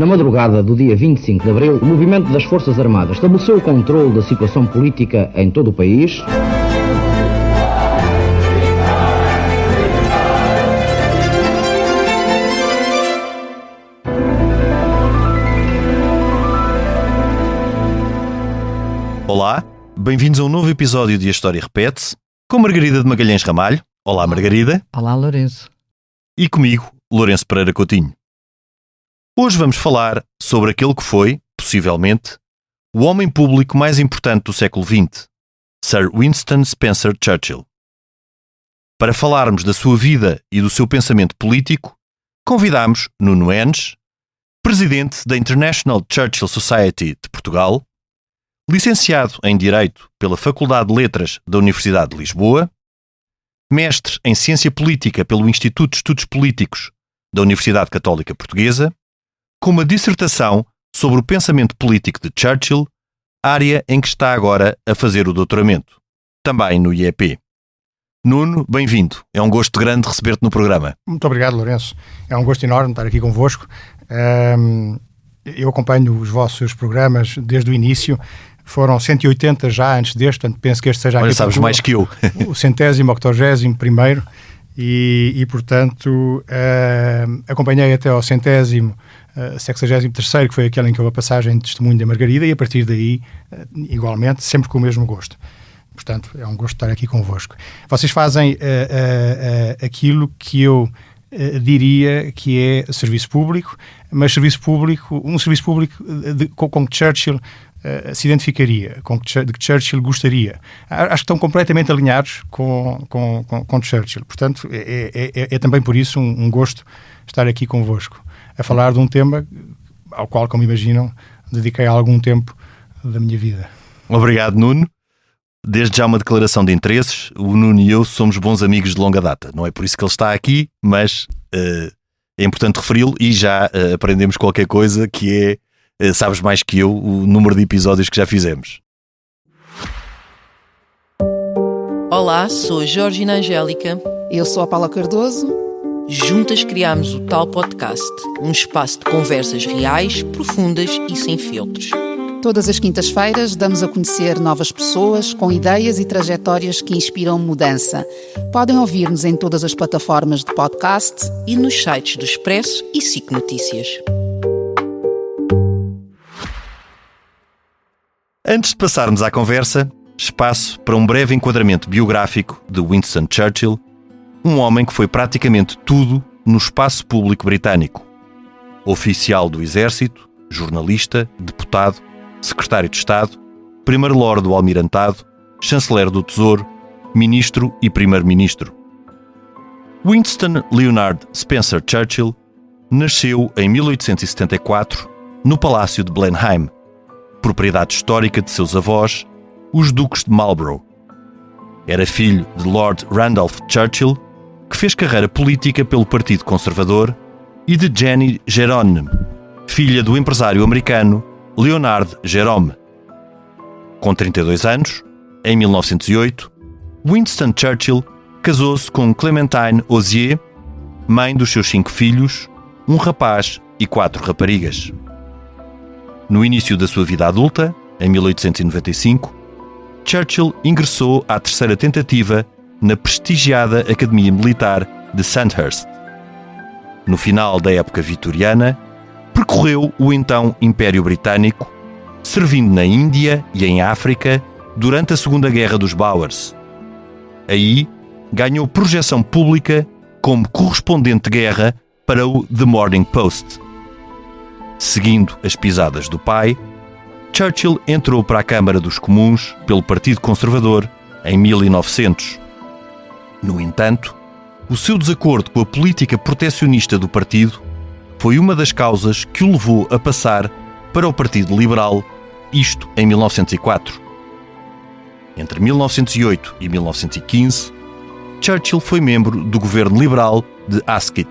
Na madrugada do dia 25 de abril, o movimento das Forças Armadas estabeleceu o controle da situação política em todo o país. Olá, bem-vindos a um novo episódio de A História Repete-se, com Margarida de Magalhães Ramalho. Olá, Margarida. Olá, Lourenço. E comigo, Lourenço Pereira Coutinho. Hoje vamos falar sobre aquele que foi, possivelmente, o homem público mais importante do século XX, Sir Winston Spencer Churchill. Para falarmos da sua vida e do seu pensamento político, convidamos Nuno Enes, presidente da International Churchill Society de Portugal, licenciado em Direito pela Faculdade de Letras da Universidade de Lisboa, mestre em Ciência Política pelo Instituto de Estudos Políticos da Universidade Católica Portuguesa, com uma dissertação sobre o pensamento político de Churchill, área em que está agora a fazer o doutoramento, também no IEP. Nuno, bem-vindo. É um gosto grande receber-te no programa. Muito obrigado, Lourenço. É um gosto enorme estar aqui convosco. Eu acompanho os vossos programas desde o início. Foram 180 já antes deste, portanto penso que este seja... Olha, sabes mais que eu. O 100º, 81º e portanto, acompanhei até ao 100º, 63º, que foi aquele em que houve a passagem de testemunho da Margarida, e a partir daí, igualmente, sempre com o mesmo gosto. Portanto, é um gosto estar aqui convosco. Vocês fazem aquilo que eu diria que é serviço público, mas um serviço público com que Churchill se identificaria, de que Churchill gostaria. Acho que estão completamente alinhados com Churchill. Portanto, é também por isso um gosto estar aqui convosco, a falar de um tema ao qual, como imaginam, dediquei algum tempo da minha vida. Obrigado, Nuno. Desde já uma declaração de interesses. O Nuno e eu somos bons amigos de longa data. Não é por isso que ele está aqui, mas é importante referi-lo e já aprendemos qualquer coisa que é, sabes mais que eu, o número de episódios que já fizemos. Olá, sou a Georgina Angélica. Eu sou a Paula Cardoso. Juntas criámos o Tal Podcast, um espaço de conversas reais, profundas e sem filtros. Todas as quintas-feiras damos a conhecer novas pessoas com ideias e trajetórias que inspiram mudança. Podem ouvir-nos em todas as plataformas de podcast e nos sites do Expresso e SIC Notícias. Antes de passarmos à conversa, espaço para um breve enquadramento biográfico de Winston Churchill, um homem que foi praticamente tudo no espaço público britânico. Oficial do Exército, jornalista, deputado, secretário de Estado, primeiro-lord do Almirantado, chanceler do Tesouro, ministro e primeiro-ministro. Winston Leonard Spencer Churchill nasceu em 1874 no Palácio de Blenheim, propriedade histórica de seus avós, os duques de Marlborough. Era filho de Lord Randolph Churchill, que fez carreira política pelo Partido Conservador, e de Jenny Jerome, filha do empresário americano Leonard Jerome. Com 32 anos, em 1908, Winston Churchill casou-se com Clementine Osier, mãe dos seus 5 filhos, um rapaz e 4 raparigas. No início da sua vida adulta, em 1895, Churchill ingressou à terceira tentativa na prestigiada Academia Militar de Sandhurst. No final da época vitoriana, percorreu o então Império Britânico, servindo na Índia e em África durante a Segunda Guerra dos Boers. Aí, ganhou projeção pública como correspondente de guerra para o The Morning Post. Seguindo as pisadas do pai, Churchill entrou para a Câmara dos Comuns pelo Partido Conservador em 1900. No entanto, o seu desacordo com a política protecionista do partido foi uma das causas que o levou a passar para o Partido Liberal, isto em 1904. Entre 1908 e 1915, Churchill foi membro do governo liberal de Asquith.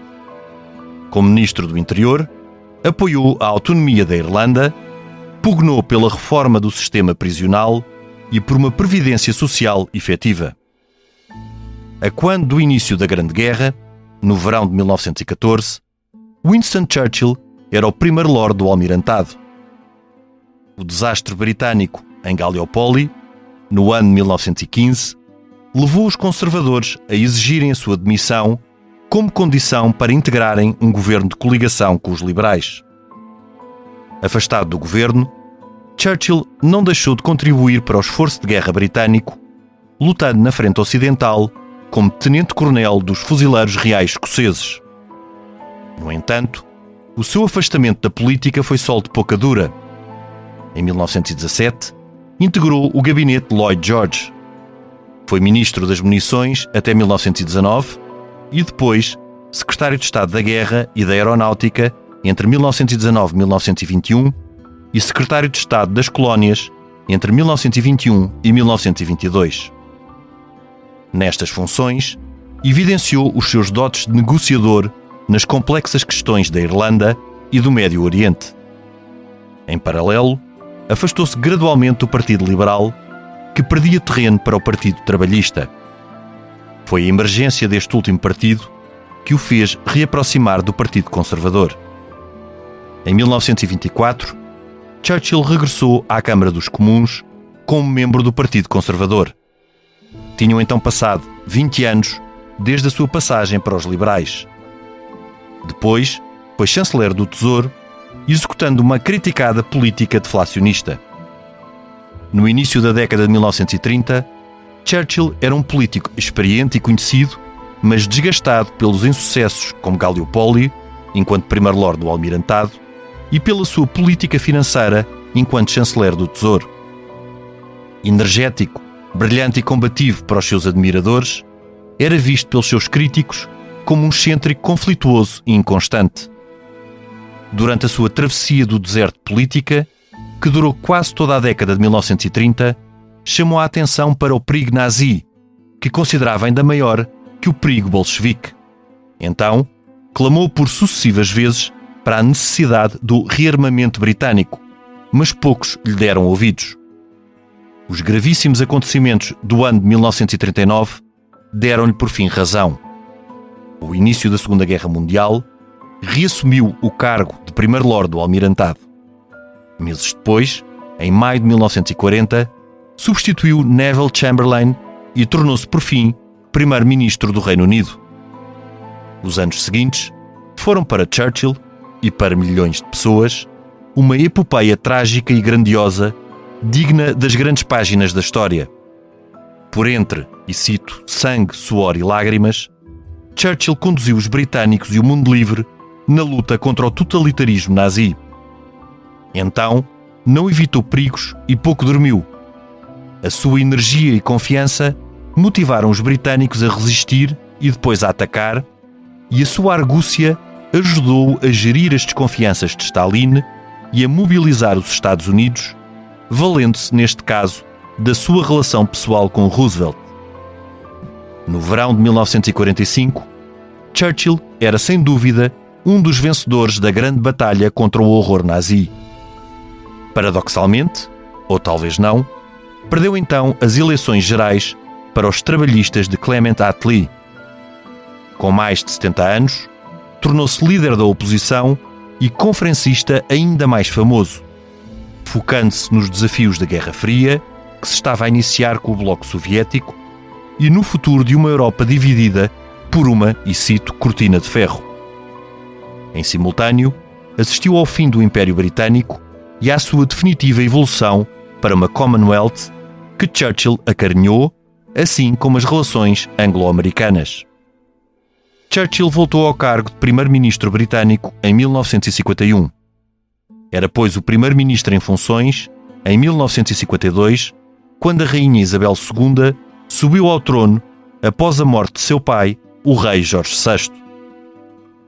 Como ministro do Interior, apoiou a autonomia da Irlanda, pugnou pela reforma do sistema prisional e por uma previdência social efetiva. A quando do início da Grande Guerra, no verão de 1914, Winston Churchill era o primeiro-lord do Almirantado. O desastre britânico em Gallipoli, no ano de 1915, levou os conservadores a exigirem a sua demissão como condição para integrarem um governo de coligação com os liberais. Afastado do governo, Churchill não deixou de contribuir para o esforço de guerra britânico, lutando na frente ocidental como tenente-coronel dos fuzileiros reais escoceses. No entanto, o seu afastamento da política foi só de pouca dura. Em 1917, integrou o gabinete de Lloyd George. Foi ministro das munições até 1919 e depois secretário de Estado da Guerra e da Aeronáutica entre 1919 e 1921 e secretário de Estado das Colónias entre 1921 e 1922. Nestas funções, evidenciou os seus dotes de negociador nas complexas questões da Irlanda e do Médio Oriente. Em paralelo, afastou-se gradualmente do Partido Liberal, que perdia terreno para o Partido Trabalhista. Foi a emergência deste último partido que o fez reaproximar do Partido Conservador. Em 1924, Churchill regressou à Câmara dos Comuns como membro do Partido Conservador. Tinham então passado 20 anos desde a sua passagem para os liberais. Depois, foi chanceler do Tesouro, executando uma criticada política deflacionista. No início da década de 1930, Churchill era um político experiente e conhecido, mas desgastado pelos insucessos como Gallipoli, enquanto primeiro-lord do Almirantado, e pela sua política financeira enquanto chanceler do Tesouro. Energético, brilhante e combativo para os seus admiradores, era visto pelos seus críticos como um excêntrico conflituoso e inconstante. Durante a sua travessia do deserto política, que durou quase toda a década de 1930, chamou a atenção para o perigo nazi, que considerava ainda maior que o perigo bolchevique. Então, clamou por sucessivas vezes para a necessidade do rearmamento britânico, mas poucos lhe deram ouvidos. Os gravíssimos acontecimentos do ano de 1939 deram-lhe por fim razão. O início da Segunda Guerra Mundial reassumiu o cargo de primeiro-lord do Almirantado. Meses depois, em maio de 1940, substituiu Neville Chamberlain e tornou-se, por fim, primeiro-ministro do Reino Unido. Os anos seguintes foram para Churchill e para milhões de pessoas uma epopeia trágica e grandiosa, digna das grandes páginas da história. Por entre, e cito, sangue, suor e lágrimas, Churchill conduziu os britânicos e o mundo livre na luta contra o totalitarismo nazi. Então, não evitou perigos e pouco dormiu. A sua energia e confiança motivaram os britânicos a resistir e depois a atacar, e a sua argúcia ajudou-o a gerir as desconfianças de Stalin e a mobilizar os Estados Unidos, valendo-se, neste caso, da sua relação pessoal com Roosevelt. No verão de 1945, Churchill era, sem dúvida, um dos vencedores da grande batalha contra o horror nazi. Paradoxalmente, ou talvez não, perdeu então as eleições gerais para os trabalhistas de Clement Attlee. Com mais de 70 anos, tornou-se líder da oposição e conferencista ainda mais famoso, focando-se nos desafios da Guerra Fria, que se estava a iniciar com o Bloco Soviético, e no futuro de uma Europa dividida por uma, e cito, cortina de ferro. Em simultâneo, assistiu ao fim do Império Britânico e à sua definitiva evolução para uma Commonwealth que Churchill acarinhou, assim como as relações anglo-americanas. Churchill voltou ao cargo de primeiro-ministro britânico em 1951. Era, pois, o primeiro-ministro em funções em 1952, quando a rainha Isabel II subiu ao trono após a morte de seu pai, o rei Jorge VI.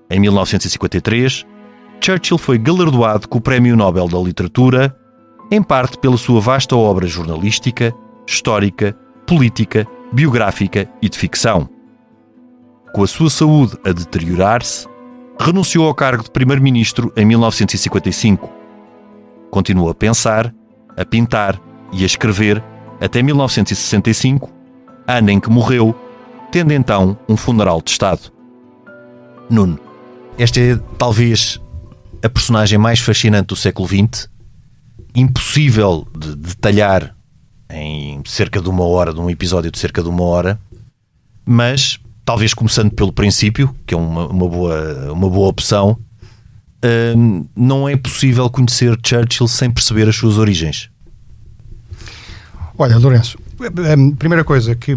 Em 1953, Churchill foi galardoado com o Prémio Nobel da Literatura, em parte pela sua vasta obra jornalística, histórica, política, biográfica e de ficção. Com a sua saúde a deteriorar-se, renunciou ao cargo de primeiro-ministro em 1955. Continuou a pensar, a pintar e a escrever até 1965, ano em que morreu, tendo então um funeral de Estado. Nuno, esta é talvez a personagem mais fascinante do século XX, impossível de detalhar em cerca de 1 hora, de um episódio de cerca de 1 hora, mas talvez começando pelo princípio, que é uma boa opção. Não é possível conhecer Churchill sem perceber as suas origens. Olha, Lourenço, a primeira coisa que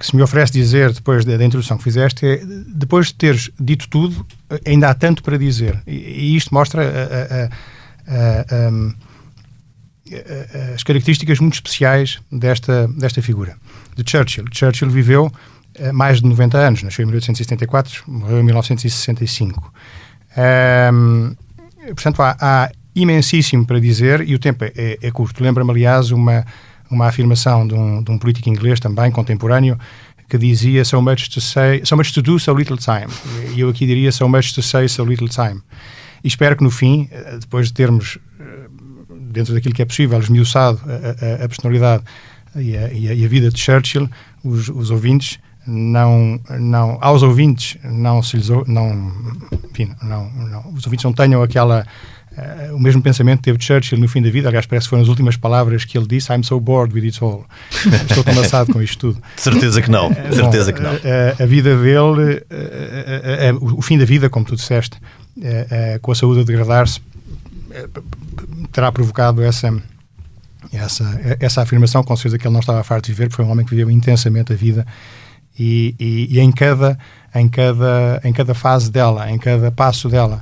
se me oferece dizer depois da introdução que fizeste é, depois de teres dito tudo, ainda há tanto para dizer, e isto mostra as características muito especiais desta figura de Churchill. Churchill viveu mais de 90 anos, nasceu em 1874, morreu em 1965. Portanto, há imensíssimo para dizer e o tempo é curto. Lembra-me, aliás, uma afirmação de um político inglês também, contemporâneo, que dizia so much to do, so little time. E eu aqui diria so much to say, so little time. E espero que no fim, depois de termos, dentro daquilo que é possível, esmiuçado a personalidade e a vida de Churchill, os ouvintes aos ouvintes os ouvintes não tenham o mesmo pensamento que teve Churchill no fim da vida. Aliás, parece que foram as últimas palavras que ele disse: I'm so bored with it all. Estou tão amassado com isto tudo. Certeza que não. Certeza que não. A vida dele, o fim da vida, como tu disseste, com a saúde a degradar-se, terá provocado essa afirmação, com certeza que ele não estava farto de viver, porque foi um homem que viveu intensamente a vida e em cada fase dela, em cada passo dela,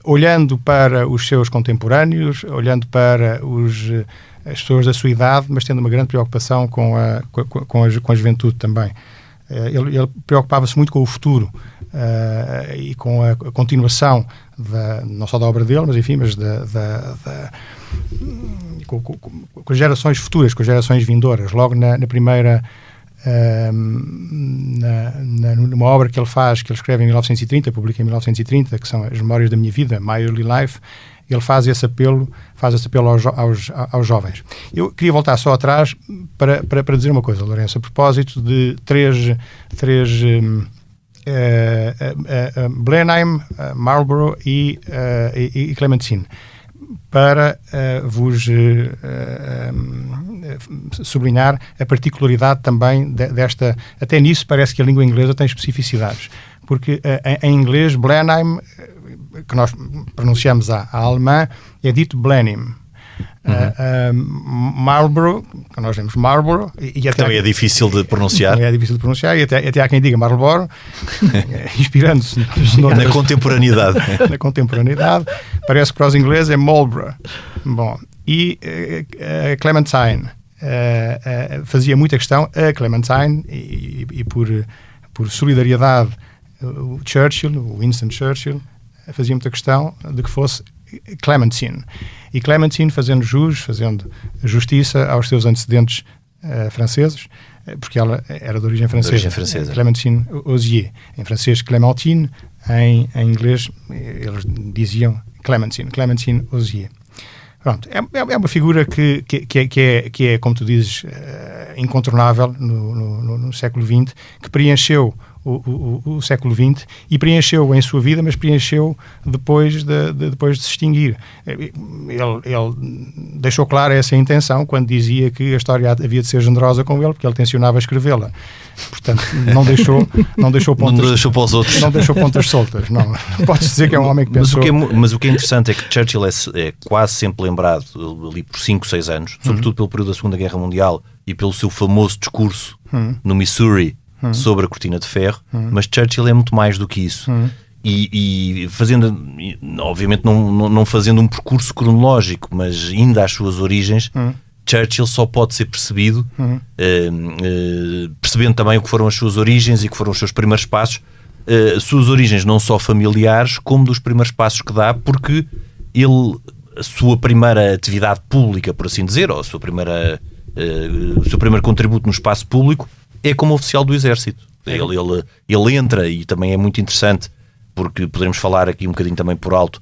olhando para os seus contemporâneos, olhando para as pessoas da sua idade, mas tendo uma grande preocupação com a juventude também. Ele preocupava-se muito com o futuro e com a continuação não só da obra dele, mas enfim, com as gerações futuras, com as gerações vindouras. Logo na primeira numa obra que ele escreve em 1930, publica em 1930, que são as Memórias da Minha Vida, My Early Life, ele faz esse apelo aos jovens. Eu queria voltar só atrás para dizer uma coisa, Lourenço, a propósito de três Blenheim, Marlborough e Clementine, para vos sublinhar a particularidade também desta. Até nisso parece que a língua inglesa tem especificidades, porque em inglês Blenheim, que nós pronunciamos a alemã, é dito Blenheim. Marlborough, que nós dizemos Marlborough, e até também é difícil de pronunciar. É difícil de pronunciar, e até há quem diga Marlborough, inspirando-se na contemporaneidade. Na contemporaneidade, parece que para os ingleses é Marlborough. Bom, e Clementine fazia muita questão, a Clementine, e por solidariedade, o Winston Churchill, fazia muita questão de que fosse Clementine. E Clementine fazendo justiça aos seus antecedentes franceses, porque ela era de origem francesa. Clementine Osier. Em francês, Clémentine. Em inglês, eles diziam Clementine Osier. Pronto, é uma figura que é, como tu dizes, incontornável no século XX, que preencheu o século XX e preencheu em sua vida, mas preencheu depois de se extinguir. Ele deixou clara essa intenção quando dizia que a história havia de ser generosa com ele, porque ele tencionava escrevê-la. Portanto, não deixou para os outros. Não deixou pontas soltas. Não pode-se dizer que é um homem que pensou. Mas o que é interessante é que Churchill é quase sempre lembrado ali por 5, 6 anos, sobretudo pelo período da Segunda Guerra Mundial e pelo seu famoso discurso no Missouri sobre a Cortina de Ferro, mas Churchill é muito mais do que isso. E fazendo, obviamente não fazendo um percurso cronológico, mas indo às suas origens, Churchill só pode ser percebido percebendo também o que foram as suas origens e o que foram os seus primeiros passos, suas origens não só familiares, como dos primeiros passos que dá, porque a sua primeira atividade pública, por assim dizer, ou o seu primeiro contributo no espaço público é como oficial do Exército. Ele entra, e também é muito interessante, porque poderemos falar aqui um bocadinho também por alto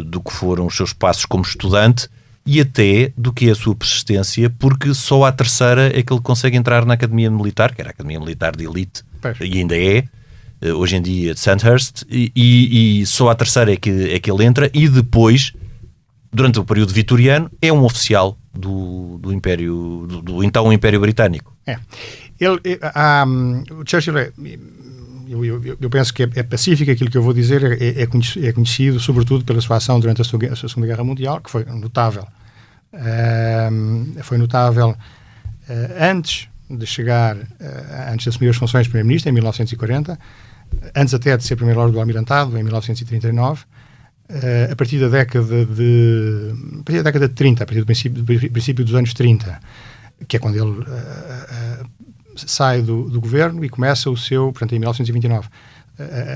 do que foram os seus passos como estudante. e até do que é a sua persistência, porque só à terceira é que ele consegue entrar na Academia Militar, que era a Academia Militar de Elite, e ainda é, hoje em dia, de Sandhurst, e só à terceira é que ele entra, e depois, durante o período vitoriano, é um oficial do Império, do então Império Britânico. O Churchill eu penso que é pacífico. Aquilo que eu vou dizer é conhecido sobretudo pela sua ação durante a Segunda Guerra Mundial, que foi notável. Foi notável antes de chegar, antes de assumir as funções de Primeiro-Ministro, em 1940, antes até de ser Primeiro-Lord do Almirantado, em 1939, a partir da década de 30, a partir do princípio dos anos 30, que é quando ele sai do governo e começa o seu, portanto, em 1929,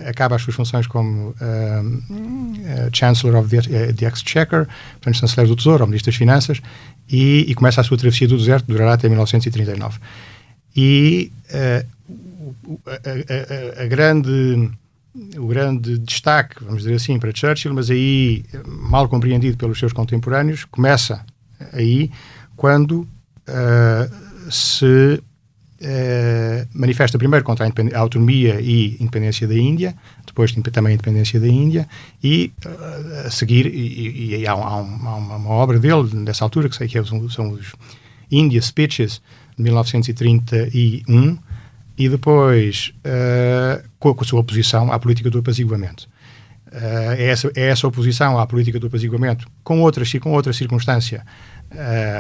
acaba as suas funções como Chancellor of the Exchequer, portanto, chanceler do Tesouro, ou Ministro das Finanças, e começa a sua travessia do deserto, que durará até 1939. E o grande destaque, vamos dizer assim, para Churchill, mas aí mal compreendido pelos seus contemporâneos, começa aí quando se manifesta primeiro contra a autonomia e independência da Índia, depois também a independência da Índia, e a seguir, e há uma obra dele, dessa altura, que sei que são os India Speeches, de 1931, e depois com a sua oposição à política do apaziguamento. É essa oposição à política do apaziguamento com outra circunstância,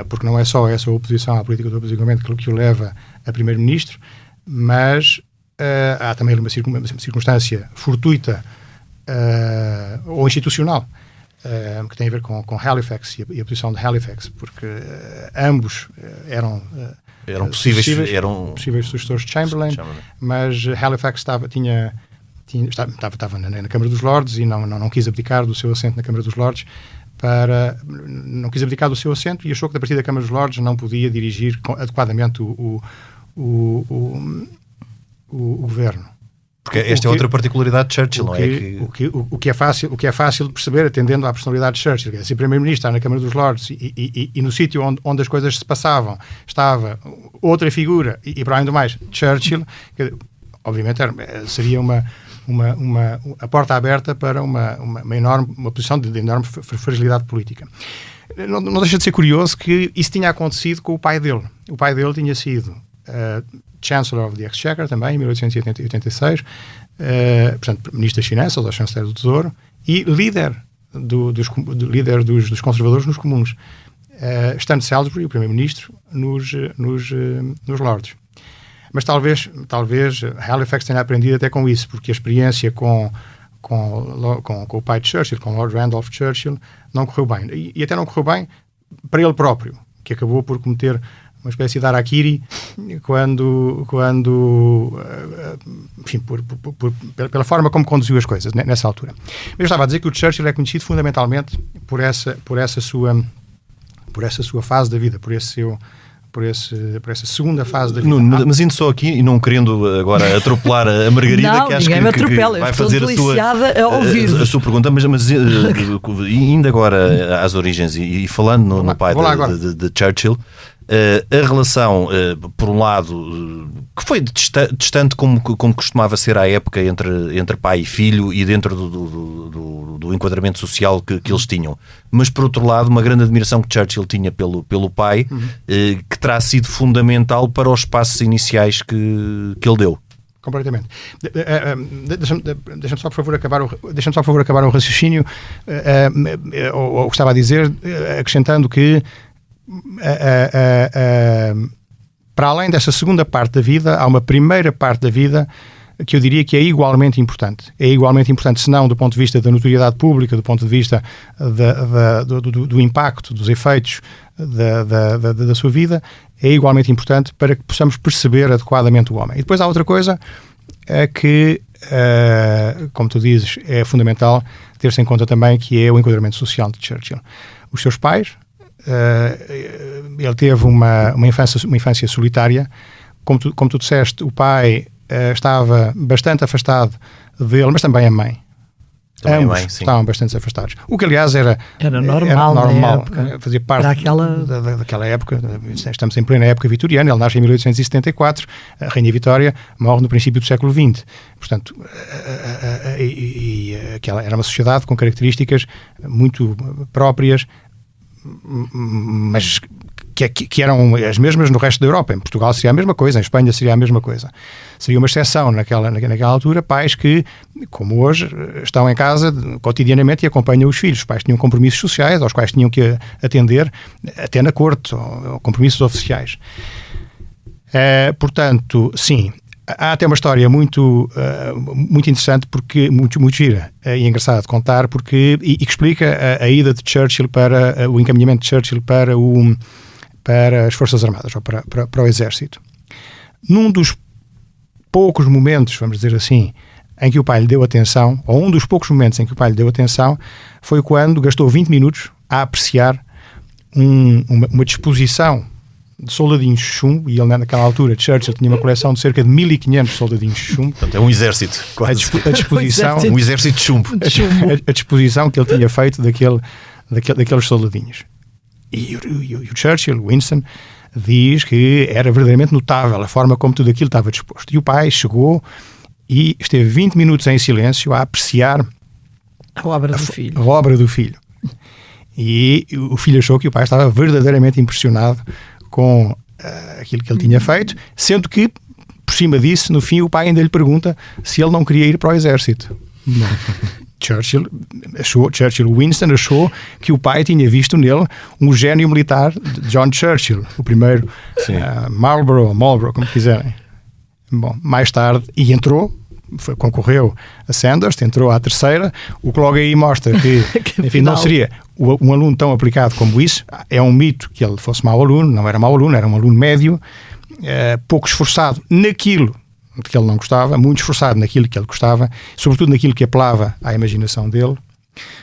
porque não é só essa oposição à política do apaziguamento que o leva a Primeiro-Ministro, mas há também uma circunstância fortuita ou institucional, que tem a ver com Halifax e a posição de Halifax, porque ambos eram possíveis sucessores de Chamberlain, mas Halifax estava na Câmara dos Lordes e não quis abdicar do seu assento na Câmara dos Lordes, não quis abdicar do seu assento e achou que, a partir da Câmara dos Lordes, não podia dirigir adequadamente o governo. Porque esta é outra particularidade de Churchill, não é? O que é fácil de perceber, atendendo à personalidade de Churchill. Se o Primeiro-Ministro está na Câmara dos Lordes e no sítio onde as coisas se passavam estava outra figura, e para além do mais, Churchill, obviamente seria a porta aberta para uma posição de enorme fragilidade política. Não deixa de ser curioso que isso tinha acontecido com o pai dele. O pai dele tinha sido Chancellor of the Exchequer, também, em 1886, portanto, Ministro das Finanças, ou Chanceler do Tesouro, e líder dos conservadores nos comuns, estando Salisbury, o Primeiro-Ministro, nos Lordes. Mas talvez Halifax tenha aprendido até com isso, porque a experiência com o pai de Churchill, com Lord Randolph Churchill, não correu bem. E até não correu bem para ele próprio, que acabou por cometer uma espécie de harakiri enfim, pela forma como conduziu as coisas nessa altura. Mas eu estava a dizer que o Churchill é conhecido fundamentalmente por essa sua fase da vida, por essa segunda fase da vida. Mas indo só aqui e não querendo agora atropelar a Margarida, não, que acho que vai fazer a sua pergunta, mas indo agora às origens e falando no pai de Churchill, a relação, por um lado, que foi distante como costumava ser à época entre pai e filho e dentro do enquadramento social que eles tinham, mas por outro lado uma grande admiração que Churchill tinha pelo pai, que terá sido fundamental para os passos iniciais que ele deu. Completamente. Deixa-me só por favor acabar o raciocínio, ou estava a dizer, acrescentando que para além dessa segunda parte da vida, há uma primeira parte da vida que eu diria que é igualmente importante. É igualmente importante, se não do ponto de vista da notoriedade pública, do ponto de vista do impacto, dos efeitos da sua vida, é igualmente importante para que possamos perceber adequadamente o homem. E depois há outra coisa que, como tu dizes, é fundamental ter-se em conta também, que é o enquadramento social de Churchill. Os seus pais, ele teve uma infância solitária. Como tu disseste, o pai estava bastante afastado dele, mas também a mãe. Também ambos a mãe, sim. estavam bastante afastados. O que, aliás, era normal na época. fazia parte Daquela... daquela época. Estamos em plena época vitoriana. Ele nasce em 1874, a Rainha Vitória morre no princípio do século XX. Portanto, aquela era uma sociedade com características muito próprias, mas que eram as mesmas no resto da Europa. Em Portugal seria a mesma coisa, em Espanha seria a mesma coisa. Seria uma exceção naquela altura, pais que, como hoje, estão em casa cotidianamente e acompanham os filhos. Os pais tinham compromissos sociais aos quais tinham que atender, até na corte, ou compromissos oficiais. Portanto, sim, há até uma história muito interessante, porque muito gira e engraçado de contar, porque, e que explica a ida de Churchill para o encaminhamento de Churchill para as Forças Armadas, ou para o Exército. Num dos poucos momentos, vamos dizer assim, em que o pai lhe deu atenção, ou um dos poucos momentos em que o pai lhe deu atenção, foi quando gastou 20 minutos a apreciar uma disposição de soldadinhos de chumbo, e ele naquela altura, Churchill, tinha uma coleção de cerca de 1.500 soldadinhos de chumbo. Portanto, é um exército, quase. A disposição, um exército de chumbo. a disposição que ele tinha feito daqueles soldadinhos. E o Churchill, o Winston, diz que era verdadeiramente notável a forma como tudo aquilo estava disposto. E o pai chegou e esteve 20 minutos em silêncio a apreciar a obra do filho. A obra do filho. E o filho achou que o pai estava verdadeiramente impressionado com aquilo que ele tinha feito, sendo que, por cima disso, no fim, o pai ainda lhe pergunta se ele não queria ir para o exército. Winston achou que o pai tinha visto nele um gênio militar de John Churchill, o primeiro Marlborough, como quiserem. Bom, mais tarde, e entrou, concorreu a Sandhurst, entrou à terceira, o que logo aí mostra que, enfim, não seria um aluno tão aplicado como isso. É um mito que ele fosse mau aluno, não era mau aluno, era um aluno médio, pouco esforçado naquilo de que ele não gostava, muito esforçado naquilo que ele gostava, sobretudo naquilo que apelava à imaginação dele,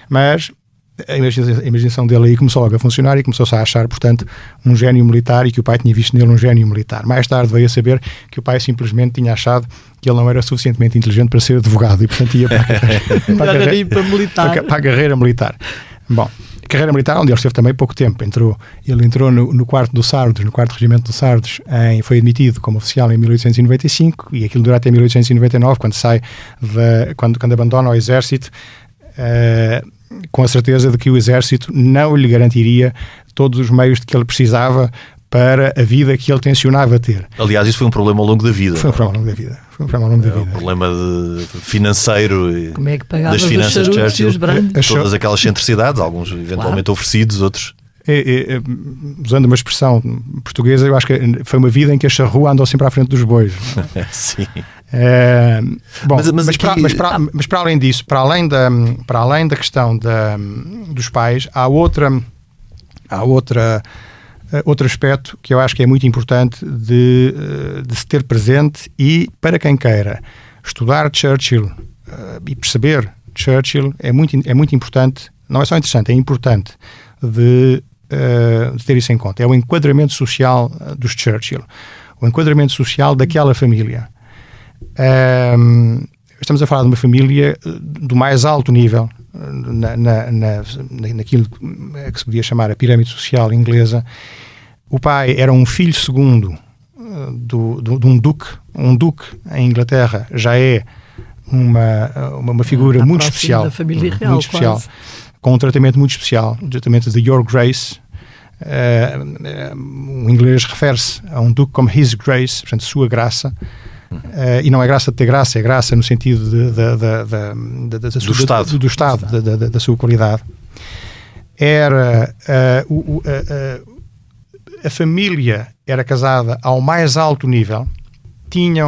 mas a imaginação dele aí começou logo a funcionar e começou-se a achar, portanto, um gênio militar, e que o pai tinha visto nele um gênio militar. Mais tarde veio a saber que o pai simplesmente tinha achado que ele não era suficientemente inteligente para ser advogado e, portanto, ia para a carreira militar. Bom, a carreira militar, onde ele esteve também pouco tempo. Ele entrou no quarto do Sardos, no quarto regimento do Sardos, foi admitido como oficial em 1895, e aquilo dura até 1899, quando abandona o exército, com a certeza de que o exército não lhe garantiria todos os meios de que ele precisava para a vida que ele tencionava ter. Aliás, isso foi um problema ao longo da vida. Foi um problema ao longo da vida. Um problema financeiro. Como é que pagavas das finanças os charutos Churchill, e os brandos? todas aquelas excentricidades, alguns eventualmente oferecidos, outros... Usando uma expressão portuguesa, eu acho que foi uma vida em que a charrua andou sempre à frente dos bois. Sim. Bom, mas para além disso, para além da questão dos pais, há outro aspecto que eu acho que é muito importante de se ter presente, e para quem queira estudar Churchill e perceber Churchill é muito importante, não é só interessante, é importante de ter isso em conta. É o enquadramento social dos Churchill, o enquadramento social daquela família. Estamos a falar de uma família do mais alto nível naquilo que se podia chamar a pirâmide social inglesa. O pai era um filho segundo de um duque. Um duque em Inglaterra já é uma figura muito especial, da família real, muito especial, quase. Com um tratamento muito especial, o tratamento de Your Grace. O inglês refere-se a um duque como His Grace, portanto, sua graça. E não é graça de ter graça, é graça no sentido do estado, da sua qualidade. Era a família era casada ao mais alto nível. Ele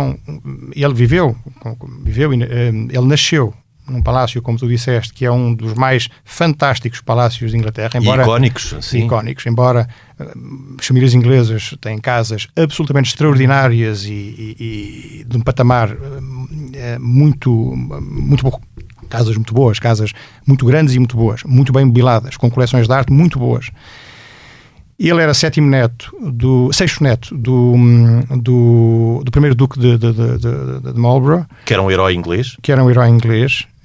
nasceu num palácio, como tu disseste, que é um dos mais fantásticos palácios de Inglaterra. Icónicos, embora as famílias inglesas têm casas absolutamente extraordinárias e de um patamar muito bom. Casas muito boas, casas muito grandes e muito boas, muito bem mobiladas, com coleções de arte muito boas. Ele era sexto neto do primeiro duque de Marlborough. Que era um herói inglês.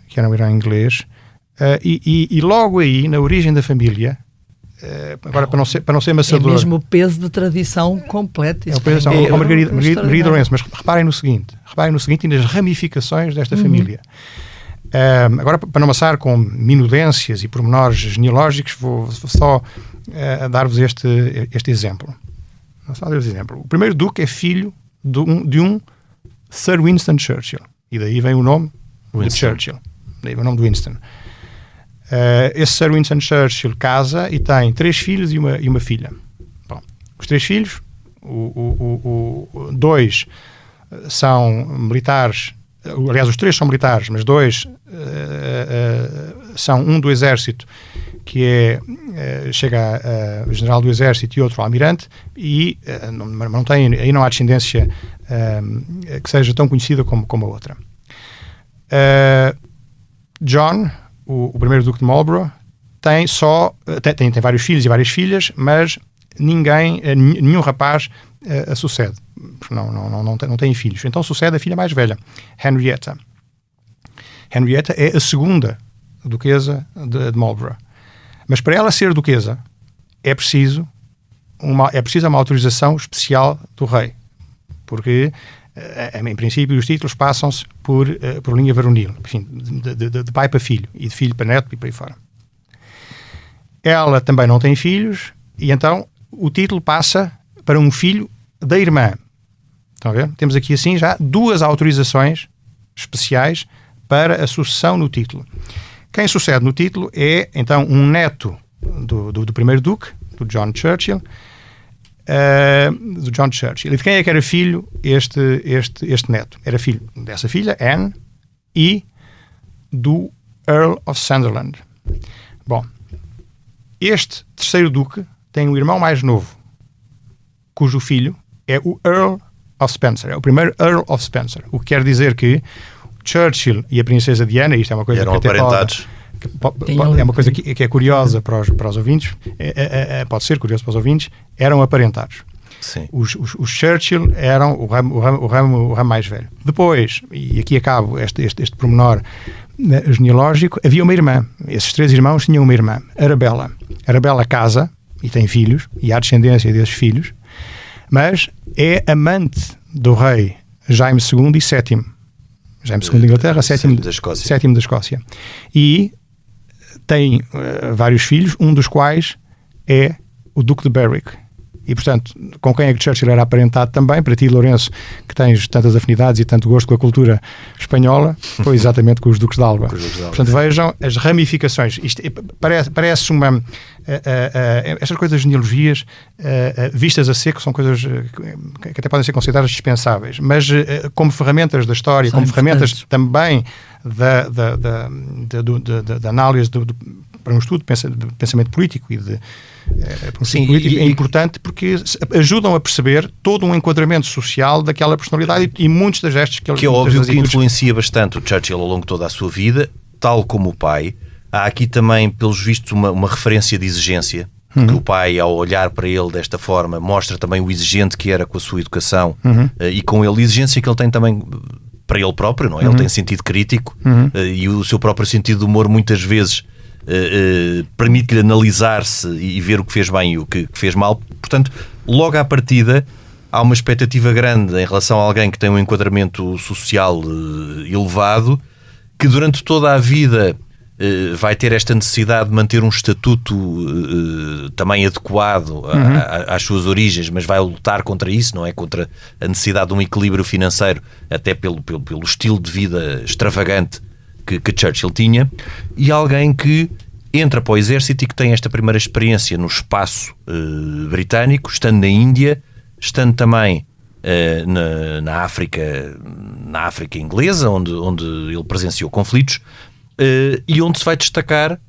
que era um irmão inglês, e logo aí, na origem da família, agora para não ser amassador... É mesmo o peso de tradição completo. É o peso de tradição, Margarida Lourenço, mas reparem no seguinte e nas ramificações desta família. Agora, para não amassar com minudências e pormenores genealógicos, vou só dar-vos este exemplo. O primeiro duque é filho de um Sir Winston Churchill, e daí vem o nome de Churchill, daí vem o nome de Winston. Esse Sir Winston Churchill casa e tem 3 filhos e uma filha. Bom, os 3 filhos, 2 são militares, aliás os 3 são militares, mas 2 são um do exército, que chega a general do exército, e outro almirante, e aí não há descendência que seja tão conhecida como a outra. John, o primeiro duque de Marlborough, tem vários filhos e várias filhas, mas nenhum rapaz a sucede. Não tem filhos. Então sucede a filha mais velha, Henrietta. Henrietta é a segunda duquesa de Marlborough. Mas para ela ser duquesa é preciso uma autorização especial do rei, porque em princípio os títulos passam-se por linha varonil, enfim, de pai para filho, e de filho para neto e para aí fora. Ela também não tem filhos, e então o título passa para um filho da irmã. Estão a ver? Temos aqui assim já 2 autorizações especiais para a sucessão no título. Quem sucede no título é então um neto do primeiro duque, do John Churchill. E de quem é que era filho este neto? Era filho dessa filha, Anne, e do Earl of Sunderland. Bom, este terceiro duque tem um irmão mais novo, cujo filho é o Earl of Spencer, é o primeiro Earl of Spencer, o que quer dizer que Churchill e a princesa Diana, isto é uma coisa eram que aparentados. É uma coisa que é curiosa para os ouvintes, pode ser curioso para os ouvintes, eram aparentados. Sim. Os Churchill eram o ramo mais velho. Depois, e aqui acabo este pormenor genealógico, havia uma irmã. Esses 3 irmãos tinham uma irmã, Arabella. Arabella casa e tem filhos, e há descendência desses filhos, mas é amante do rei Jaime II e VII. Jaime II de Inglaterra, sétimo da Escócia. E tem vários filhos, um dos quais é o Duque de Berwick. E, portanto, com quem é que Churchill era aparentado também, para ti, Lourenço, que tens tantas afinidades e tanto gosto com a cultura espanhola, foi exatamente com os Duques de Alba. Portanto, vejam as ramificações. Isto parece uma... estas coisas, genealogias, vistas a seco, são coisas que até podem ser consideradas dispensáveis, mas como ferramentas da história, como ferramentas também da análise para um estudo de pensamento político e de político, é importante porque ajudam a perceber todo um enquadramento social daquela personalidade e muitos das gestos que ele... Que é óbvio que influencia bastante o Churchill ao longo de toda a sua vida, tal como o pai. Há aqui também, pelos vistos, uma referência de exigência, que o pai, ao olhar para ele desta forma, mostra também o exigente que era com a sua educação, e com ele a exigência que ele tem também para ele próprio, não é? Ele tem sentido crítico, e o seu próprio sentido de humor muitas vezes permite-lhe analisar-se e ver o que fez bem e o que fez mal. Portanto, logo à partida há uma expectativa grande em relação a alguém que tem um enquadramento social elevado, que durante toda a vida vai ter esta necessidade de manter um estatuto também adequado às suas origens, mas vai lutar contra isso, não é? Contra a necessidade de um equilíbrio financeiro, até pelo estilo de vida extravagante que Churchill tinha, e alguém que entra para o exército e que tem esta primeira experiência no espaço britânico, estando na Índia, estando também na África inglesa, onde ele presenciou conflitos, e onde se vai destacar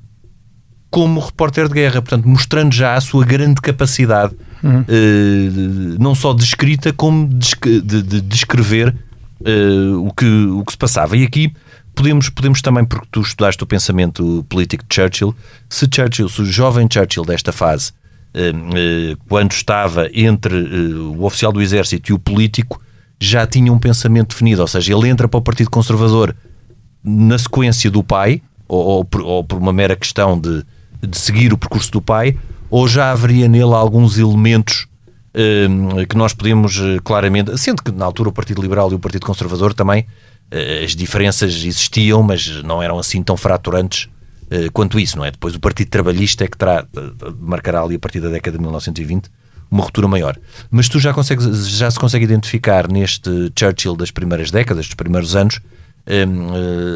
como repórter de guerra, portanto, mostrando já a sua grande capacidade, não só de escrita, como de descrever o que se passava. E aqui podemos também, porque tu estudaste o pensamento político de Churchill, se o jovem Churchill desta fase, quando estava entre o oficial do exército e o político, já tinha um pensamento definido, ou seja, ele entra para o Partido Conservador na sequência do pai, ou por uma mera questão de seguir o percurso do pai, ou já haveria nele alguns elementos que nós podemos claramente, sendo que na altura o Partido Liberal e o Partido Conservador também as diferenças existiam, mas não eram assim tão fraturantes quanto isso, não é? Depois o Partido Trabalhista é que marcará ali a partir da década de 1920 uma ruptura maior. Mas tu já se consegue identificar neste Churchill das primeiras décadas, dos primeiros anos,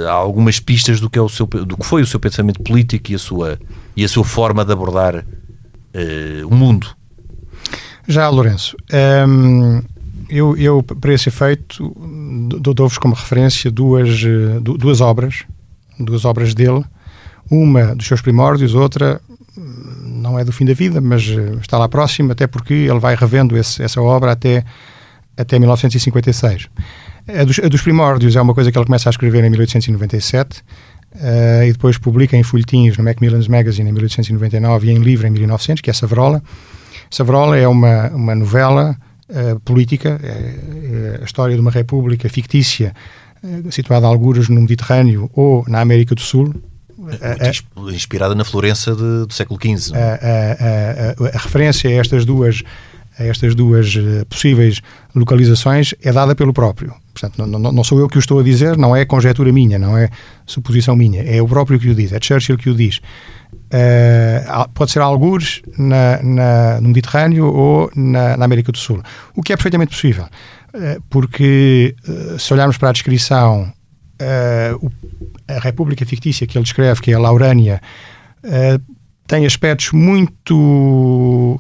algumas pistas do que foi o seu pensamento político e a sua forma de abordar o mundo. Já, Lourenço, eu para esse efeito dou-vos como referência duas obras dele, uma dos seus primórdios, outra não é do fim da vida, mas está lá próximo, até porque ele vai revendo essa obra até 1956. A dos primórdios é uma coisa que ele começa a escrever em 1897 e depois publica em folhetins no Macmillan's Magazine em 1899 e em livro em 1900, que é Savrola. Savrola é uma novela política, é a história de uma república fictícia situada a algures no Mediterrâneo ou na América do Sul. Inspirada na Florença do século XV. A referência a estas duas possíveis localizações é dada pelo próprio. Portanto, não sou eu que o estou a dizer, não é conjectura minha, não é suposição minha, é o próprio que o diz, é Churchill que o diz. Pode ser algures no Mediterrâneo ou na América do Sul, o que é perfeitamente possível, porque se olharmos para a descrição, a República Fictícia que ele descreve, que é a Laurânia, tem aspectos muito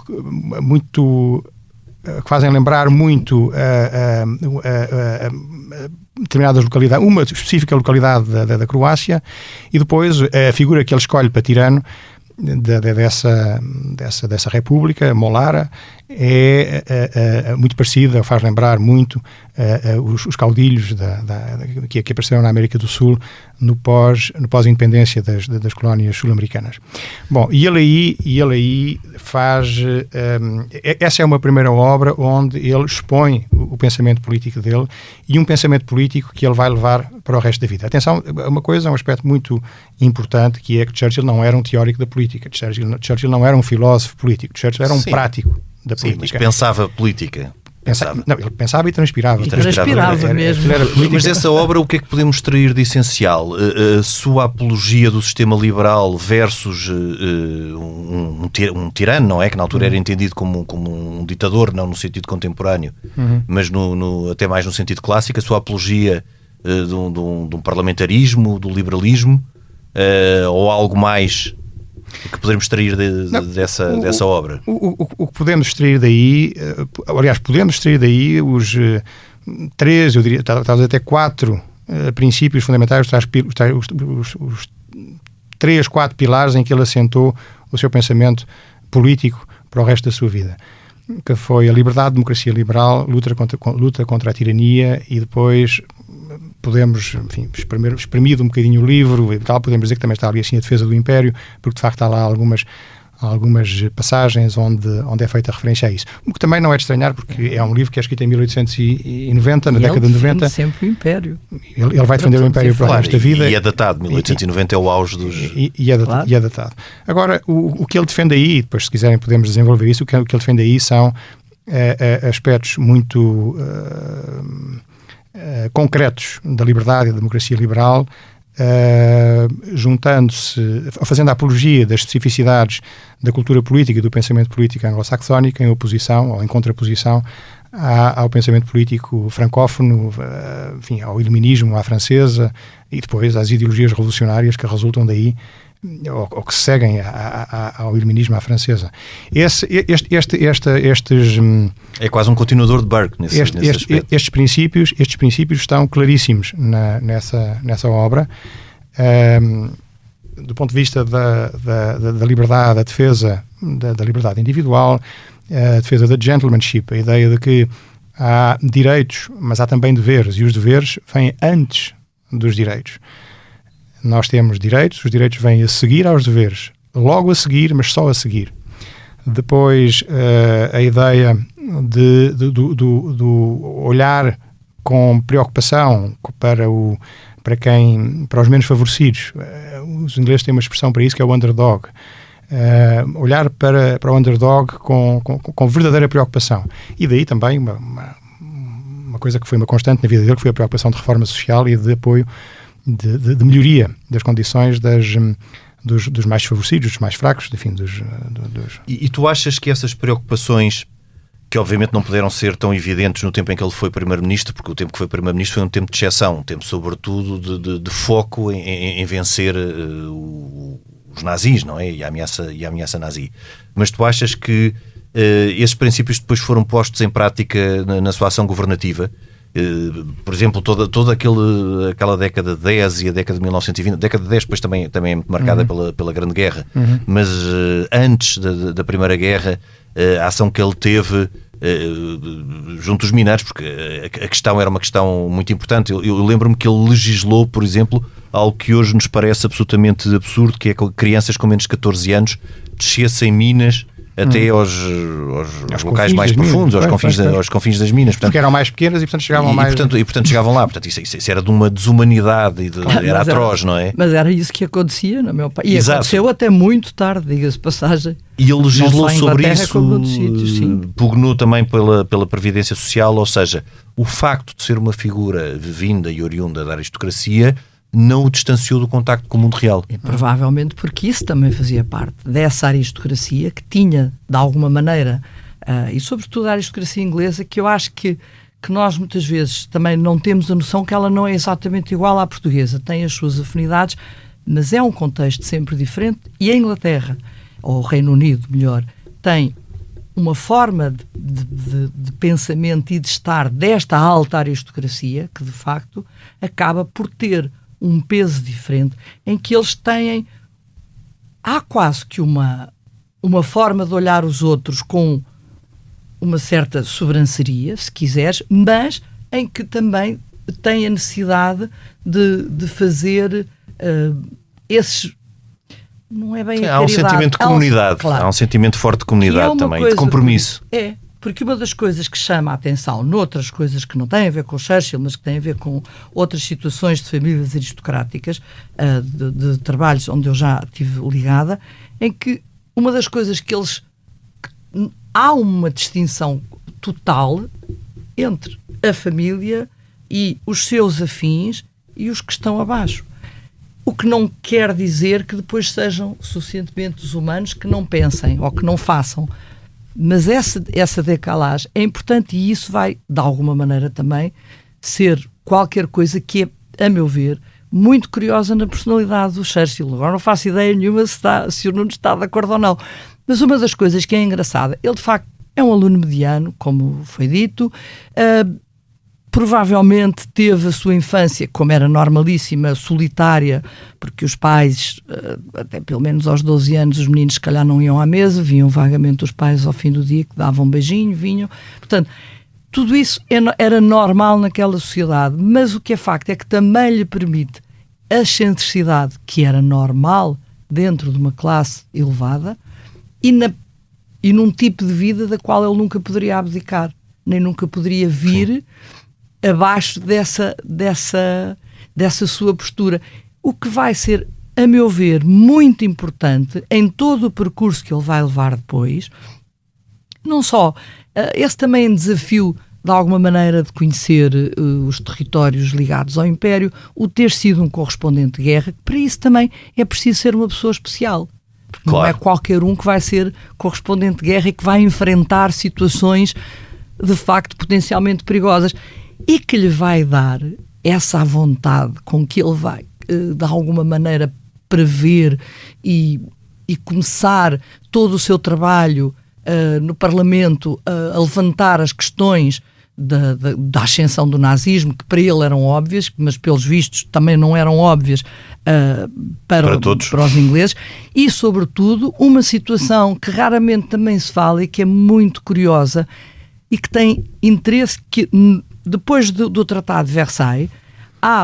que fazem lembrar muito determinadas localidades, uma específica localidade da Croácia, e depois a figura que ele escolhe para tirano dessa república, Molara, é muito parecida, faz lembrar muito os caudilhos que apareceram na América do Sul no pós-independência das colónias sul-americanas. Bom, e ele aí faz... essa é uma primeira obra onde ele expõe o pensamento político dele e um pensamento político que ele vai levar para o resto da vida. Atenção, um aspecto muito importante, que é que Churchill não era um teórico da política. Churchill não era um filósofo político. Churchill era um prático da política. Sim, mas pensava política. Ele pensava e transpirava. Transpirava mesmo. Mas dessa obra, o que é que podemos extrair de essencial? A sua apologia do sistema liberal versus um tirano, não é? Que na altura era entendido como um ditador, não no sentido contemporâneo, mas até mais no sentido clássico. A sua apologia de um parlamentarismo, do liberalismo, ou algo mais que podemos extrair dessa obra? O que podemos extrair daí, aliás, podemos extrair daí os 3, eu diria, talvez até 4 princípios fundamentais, os 3, 4 pilares em que ele assentou o seu pensamento político para o resto da sua vida, que foi a liberdade, democracia liberal, luta contra a tirania, e depois podemos, enfim, espremido um bocadinho o livro e tal, podemos dizer que também está ali assim a defesa do Império, porque de facto há lá algumas passagens onde é feita referência a isso. O que também não é de estranhar, porque é um livro que é escrito em 1890, na década de 90. Sempre o Império. Ele vai defender o Império para o resto da vida. E é datado, 1890 é o auge dos... E é datado. Agora, o que ele defende aí, e depois se quiserem podemos desenvolver isso, o que ele defende aí são aspectos muito concretos da liberdade e da democracia liberal, fazendo a apologia das especificidades da cultura política e do pensamento político anglo-saxónico, em oposição ou em contraposição ao pensamento político francófono, enfim, ao iluminismo, à francesa, e depois às ideologias revolucionárias que resultam daí, ou que seguem ao iluminismo à francesa. É quase um continuador de Burke nesse aspecto. Estes princípios estão claríssimos nessa obra, do ponto de vista da liberdade, a defesa da liberdade individual, a defesa da gentlemanship, a ideia de que há direitos, mas há também deveres, e os deveres vêm antes dos direitos. Nós temos direitos, os direitos vêm a seguir aos deveres, logo a seguir, mas só a seguir. Depois, a ideia do olhar com preocupação para para os menos favorecidos. Os ingleses têm uma expressão para isso, que é o underdog. Olhar para o underdog com verdadeira preocupação. E daí também uma coisa que foi uma constante na vida dele, que foi a preocupação de reforma social e de apoio, de melhoria das condições dos mais desfavorecidos, dos mais fracos, enfim, E tu achas que essas preocupações, que obviamente não puderam ser tão evidentes no tempo em que ele foi Primeiro-Ministro, porque o tempo que foi Primeiro-Ministro foi um tempo de exceção, um tempo sobretudo de foco em vencer os nazis, não é? E a ameaça nazi. Mas tu achas que esses princípios depois foram postos em prática na sua ação governativa? Por exemplo, toda aquela década de 10 e a década de 1920, a década de 10 depois também é muito marcada pela Grande Guerra, mas antes da Primeira Guerra, a ação que ele teve junto dos mineiros, porque a questão era uma questão muito importante. Eu lembro-me que ele legislou, por exemplo, algo que hoje nos parece absolutamente absurdo, que é que crianças com menos de 14 anos descessem minas até aos locais mais profundos, aos confins das minas. Portanto, porque eram mais pequenas e portanto chegavam portanto chegavam lá. Portanto, isso era de uma desumanidade, era atroz, não é? Mas era isso que acontecia no meu país. E exato. Aconteceu até muito tarde, diga-se passagem. E ele legislou sobre isso, como noutros sítios, sim. Pugnou também pela Previdência Social, ou seja, o facto de ser uma figura vinda e oriunda da aristocracia não o distanciou do contacto com o mundo real. E provavelmente porque isso também fazia parte dessa aristocracia que tinha, de alguma maneira, e sobretudo a aristocracia inglesa, que eu acho que nós muitas vezes também não temos a noção que ela não é exatamente igual à portuguesa. Tem as suas afinidades, mas é um contexto sempre diferente. E a Inglaterra, ou o Reino Unido, melhor, tem uma forma de pensamento e de estar desta alta aristocracia que, de facto, acaba por ter um peso diferente, em que eles têm... Há quase que uma forma de olhar os outros com uma certa sobranceria, se quiseres, mas em que também têm a necessidade de fazer esses... Não é bem há um sentimento de comunidade, claro. Há um sentimento forte de comunidade também, de compromisso. Porque uma das coisas que chama a atenção, noutras coisas que não têm a ver com o Churchill, mas que têm a ver com outras situações de famílias aristocráticas, de trabalhos onde eu já estive ligada, em que uma das coisas que há uma distinção total entre a família e os seus afins e os que estão abaixo. O que não quer dizer que depois sejam suficientemente desumanos que não pensem ou que não façam. Mas essa decalagem é importante e isso vai, de alguma maneira também, ser qualquer coisa que é, a meu ver, muito curiosa na personalidade do Churchill. Agora não faço ideia nenhuma se o Nuno está de acordo ou não. Mas uma das coisas que é engraçada, ele de facto é um aluno mediano, como foi dito, provavelmente teve a sua infância, como era normalíssima, solitária, porque os pais, até pelo menos aos 12 anos, os meninos se calhar não iam à mesa, viam vagamente os pais ao fim do dia que davam um beijinho, vinham. Portanto, tudo isso era normal naquela sociedade, mas o que é facto é que também lhe permite a excentricidade que era normal dentro de uma classe elevada e num tipo de vida da qual ele nunca poderia abdicar, nem nunca poderia vir abaixo dessa sua postura. O que vai ser, a meu ver, muito importante em todo o percurso que ele vai levar depois, não só esse também é um desafio de alguma maneira de conhecer os territórios ligados ao Império, o ter sido um correspondente de guerra, que para isso também é preciso ser uma pessoa especial. Porque claro, não é qualquer um que vai ser correspondente de guerra e que vai enfrentar situações de facto potencialmente perigosas. E que lhe vai dar essa vontade com que ele vai, de alguma maneira, prever e começar todo o seu trabalho no Parlamento a levantar as questões da ascensão do nazismo, que para ele eram óbvias, mas pelos vistos também não eram óbvias para os ingleses, e sobretudo uma situação que raramente também se fala e que é muito curiosa e que tem interesse, que depois do Tratado de Versailles há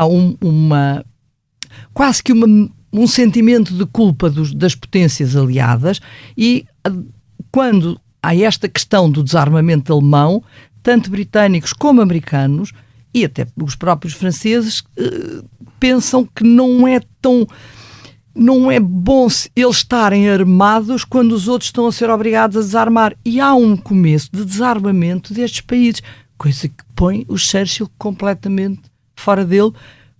quase que um sentimento de culpa das potências aliadas, e quando há esta questão do desarmamento alemão, tanto britânicos como americanos e até os próprios franceses pensam que não é bom eles estarem armados quando os outros estão a ser obrigados a desarmar. E há um começo de desarmamento destes países, coisa que põe o Churchill completamente fora dele,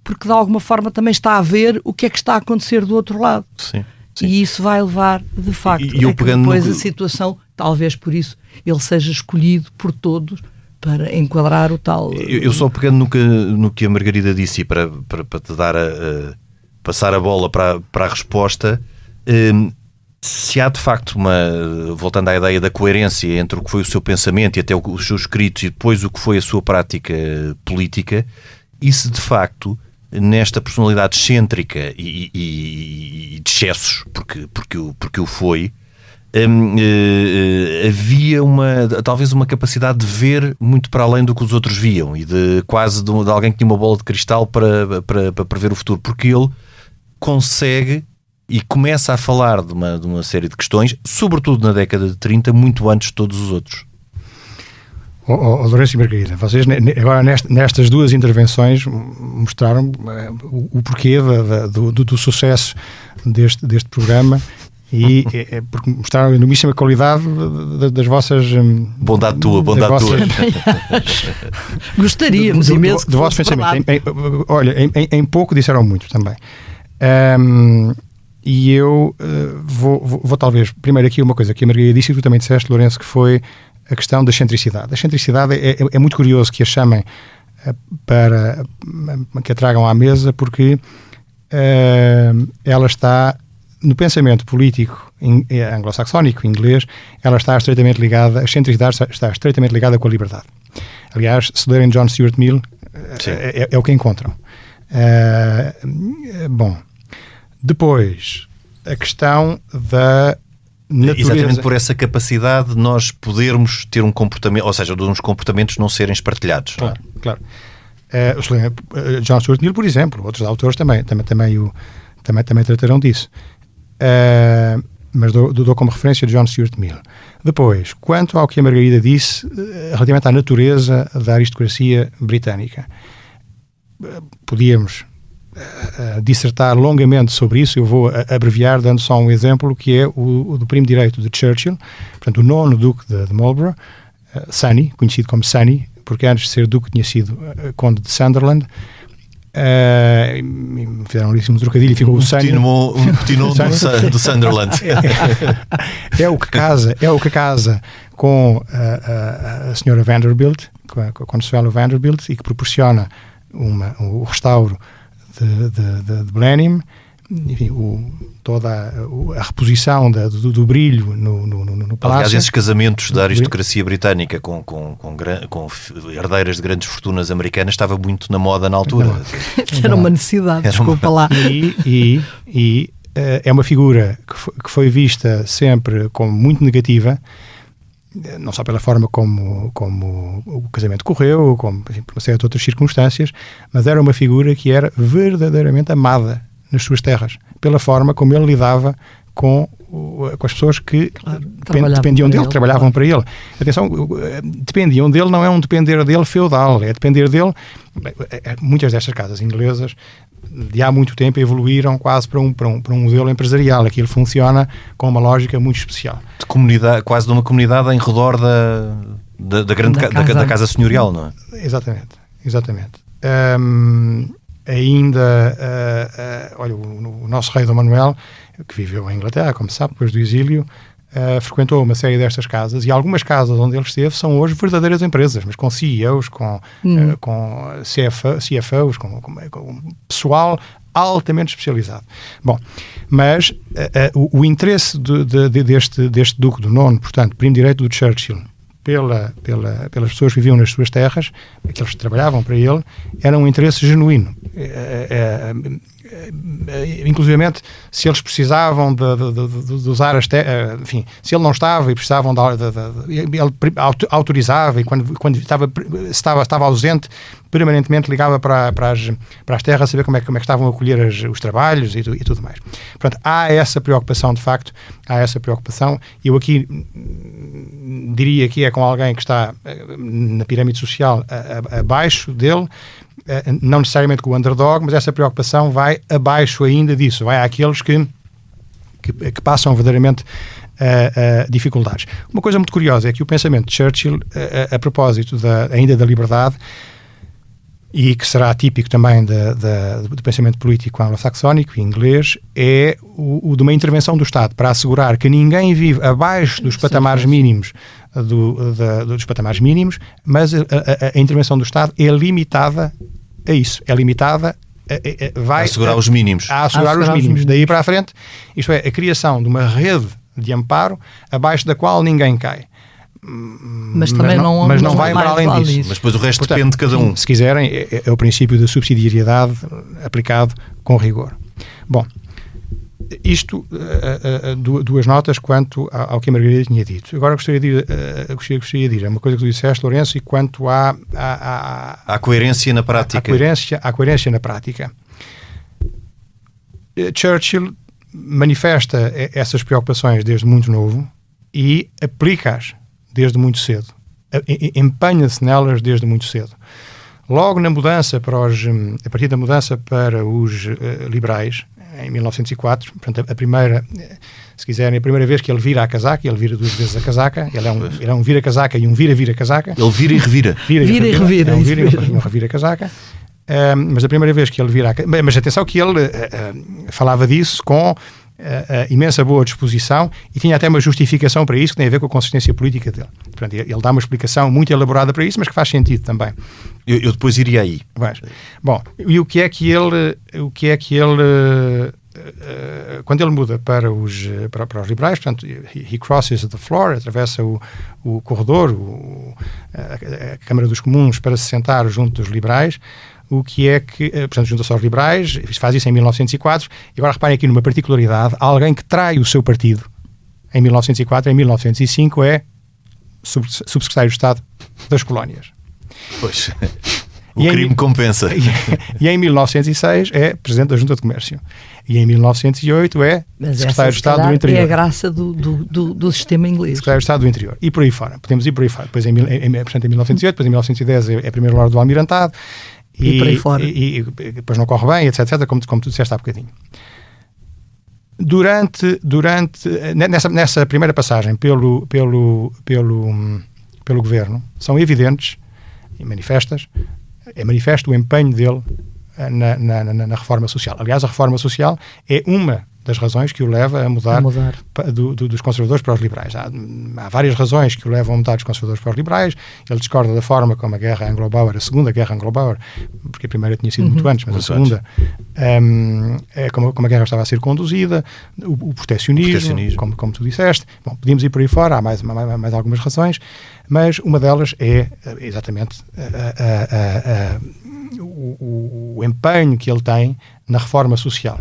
porque de alguma forma também está a ver o que é que está a acontecer do outro lado. Sim. E isso vai levar, de facto, E eu pegando depois a situação, talvez por isso, ele seja escolhido por todos para enquadrar o tal... Eu só pegando no que a Margarida disse, e para te dar passar a bola para a resposta, se há de facto voltando à ideia da coerência entre o que foi o seu pensamento e até os seus escritos e depois o que foi a sua prática política, isso de facto, nesta personalidade excêntrica e de excessos, porque o foi, havia talvez uma capacidade de ver muito para além do que os outros viam e de alguém que tinha uma bola de cristal para prever o futuro, porque ele consegue e começa a falar de uma série de questões, sobretudo na década de 30, muito antes de todos os outros. Lourenço e Margarida, vocês agora nestas duas intervenções mostraram o porquê do sucesso deste programa e porque mostraram a enormíssima qualidade das vossas... Bondade tua. Gostaríamos imenso do vosso pensamento. Olha, em pouco disseram muito também. E eu vou talvez, primeiro aqui uma coisa que a Margarida disse e tu também disseste, Lourenço, que foi a questão da excentricidade. A excentricidade é muito curioso que a chamem que a tragam à mesa, porque ela está no pensamento político anglo-saxónico, inglês, ela está estreitamente ligada, a excentricidade está estreitamente ligada com a liberdade. Aliás, se lerem John Stuart Mill, é o que encontram. Bom, depois, a questão da natureza. Exatamente por essa capacidade de nós podermos ter um comportamento, ou seja, de uns comportamentos não serem espartilhados. Claro. John Stuart Mill, por exemplo, outros autores também tratarão disso. Mas dou como referência John Stuart Mill. Depois, quanto ao que a Margarida disse relativamente à natureza da aristocracia britânica, podíamos dissertar longamente sobre isso. Eu vou abreviar dando só um exemplo, que é o do primo direito de Churchill, portanto o nono duque de Marlborough, Sonny, conhecido como Sonny, porque antes de ser duque tinha sido conde de Sunderland. Fizeram isso um trocadilho e ficou o Sonny. Um petinom do Sunderland. É o que casa com a senhora Vanderbilt, com a Consuelo Vanderbilt, e que proporciona o restauro de Blenheim, enfim, toda a reposição do brilho no palácio. Aliás, esses casamentos da aristocracia britânica com herdeiras de grandes fortunas americanas estava muito na moda na altura. Era uma necessidade, desculpa lá. E é uma figura que foi vista sempre como muito negativa, não só pela forma como o casamento correu, como por uma série de outras circunstâncias, mas era uma figura que era verdadeiramente amada nas suas terras, pela forma como ele lidava com as pessoas que dependiam dele, trabalhavam para ele. Atenção, dependiam dele, não é um depender dele feudal, é depender dele. Muitas destas casas inglesas de há muito tempo evoluíram quase para um modelo empresarial. Aquilo funciona com uma lógica muito especial. De comunidade, quase de uma comunidade em redor da casa senhorial, não é? Exatamente. Olha, o nosso rei Dom Manuel, que viveu em Inglaterra, como se sabe, depois do exílio, frequentou uma série destas casas, e algumas casas onde ele esteve são hoje verdadeiras empresas, mas com CEOs, com CFOs, com pessoal altamente especializado. Bom, mas o interesse deste Duque do Nono, portanto, primo direito do Churchill, pelas pessoas que viviam nas suas terras, aqueles que trabalhavam para ele, era um interesse genuíno. Inclusivamente, se eles precisavam de usar as terras, enfim, se ele não estava e precisavam ele autorizava, e quando estava ausente, permanentemente ligava para as terras, saber como é que estavam a colher os trabalhos e tudo mais. Portanto, há essa preocupação, de facto, Eu aqui diria que é com alguém que está na pirâmide social abaixo dele, não necessariamente com o underdog, mas essa preocupação vai abaixo ainda disso, vai àqueles que passam verdadeiramente dificuldades. Uma coisa muito curiosa é que o pensamento de Churchill, a propósito ainda da liberdade, e que será típico também do pensamento político anglo-saxónico e inglês, é o de uma intervenção do Estado para assegurar que ninguém vive abaixo dos patamares mínimos dos patamares mínimos, mas a intervenção do Estado é limitada a isso, é limitada vai assegurar os mínimos. A assegurar os mínimos. Daí para a frente, isto é, a criação de uma rede de amparo abaixo da qual ninguém cai. Mas também não vai para além disso. Mas depois o resto depende de cada um. Se quiserem, é o princípio da subsidiariedade aplicado com rigor. Bom, isto, duas notas quanto ao que a Margarida tinha dito. Agora gostaria de ir a uma coisa que tu disseste, Lourenço, e quanto à coerência na prática. À coerência na prática. Churchill manifesta essas preocupações desde muito novo e aplica-as desde muito cedo. Empenha-se nelas desde muito cedo. Logo na mudança a partir da mudança para os liberais, em 1904, portanto, a primeira vez que ele vira a casaca, ele vira duas vezes a casaca, ele é um vira-casaca e um vira-vira-casaca. Ele vira e revira. Vira e revira. Um revira-casaca. Mas a primeira vez que ele vira a casaca... Mas atenção que ele falava disso com imensa boa disposição e tinha até uma justificação para isso que tem a ver com a consistência política dele. Portanto, ele dá uma explicação muito elaborada para isso, mas que faz sentido também. Eu depois iria aí. Bom, e o que é que ele quando ele muda para os liberais, portanto, he crosses the floor, atravessa o corredor, a Câmara dos Comuns, para se sentar junto dos liberais. O que é que, portanto, junta-se aos liberais, faz isso em 1904, e agora reparem aqui numa particularidade: alguém que trai o seu partido em 1904, em 1905 é subsecretário de Estado das Colónias. Pois, o crime compensa. E em 1906 é Presidente da Junta de Comércio. E em 1908 é Secretário de Estado do Interior. É a graça do sistema inglês. Secretário de Estado do Interior. E por aí fora. Podemos ir por aí fora. Depois portanto, em 1908, depois em 1910 é Primeiro-Lord do Almirantado. E por aí fora. E depois não corre bem, etc, como tu disseste há bocadinho. Nessa primeira passagem pelo governo, são evidentes e é manifesto o empenho dele na reforma social. Aliás, a reforma social é uma das razões que o leva a mudar. Dos conservadores para os liberais. Há várias razões que o levam a mudar dos conservadores para os liberais. Ele discorda da forma como a guerra anglo-boer, a segunda guerra anglo-boer, porque a primeira tinha sido muito antes, mas a segunda como a guerra estava a ser conduzida, o proteccionismo. Como tu disseste. Bom, podíamos ir por aí fora, há mais algumas razões, mas uma delas é exatamente o empenho que ele tem na reforma social.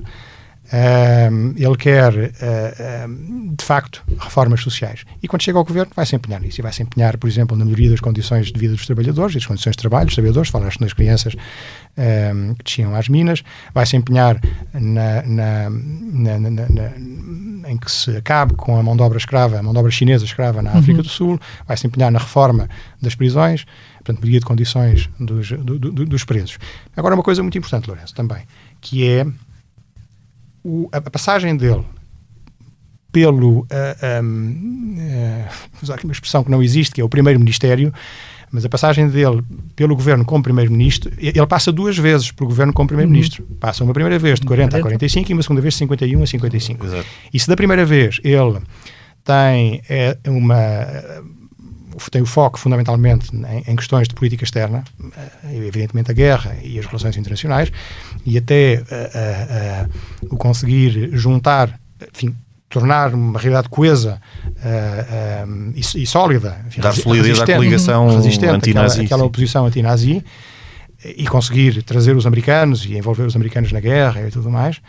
Ele quer, de facto, reformas sociais. E quando chega ao governo vai se empenhar nisso. E vai se empenhar, por exemplo, na melhoria das condições de vida dos trabalhadores, das condições de trabalho dos trabalhadores, falaste nas crianças que desciam às minas. Vai se empenhar em que se acabe com a mão de obra escrava, a mão de obra chinesa escrava na África do Sul. Vai se empenhar na reforma das prisões, portanto, melhoria de condições dos presos. Agora, uma coisa muito importante, Lourenço, também, que é a passagem dele pelo vou usar aqui uma expressão que não existe, que é o primeiro-ministério, mas a passagem dele pelo governo como primeiro-ministro, ele passa duas vezes pelo governo como primeiro-ministro. Passa uma primeira vez de 40 a 45 e uma segunda vez de 51 a 55. Exato. E se da primeira vez ele tem tem o foco fundamentalmente em questões de política externa, evidentemente a guerra e as relações internacionais, e até o conseguir juntar, enfim, tornar uma realidade coesa e sólida, enfim, dar solidez à coligação antinazi, aquela oposição antinazi, e conseguir trazer os americanos e envolver os americanos na guerra e tudo mais.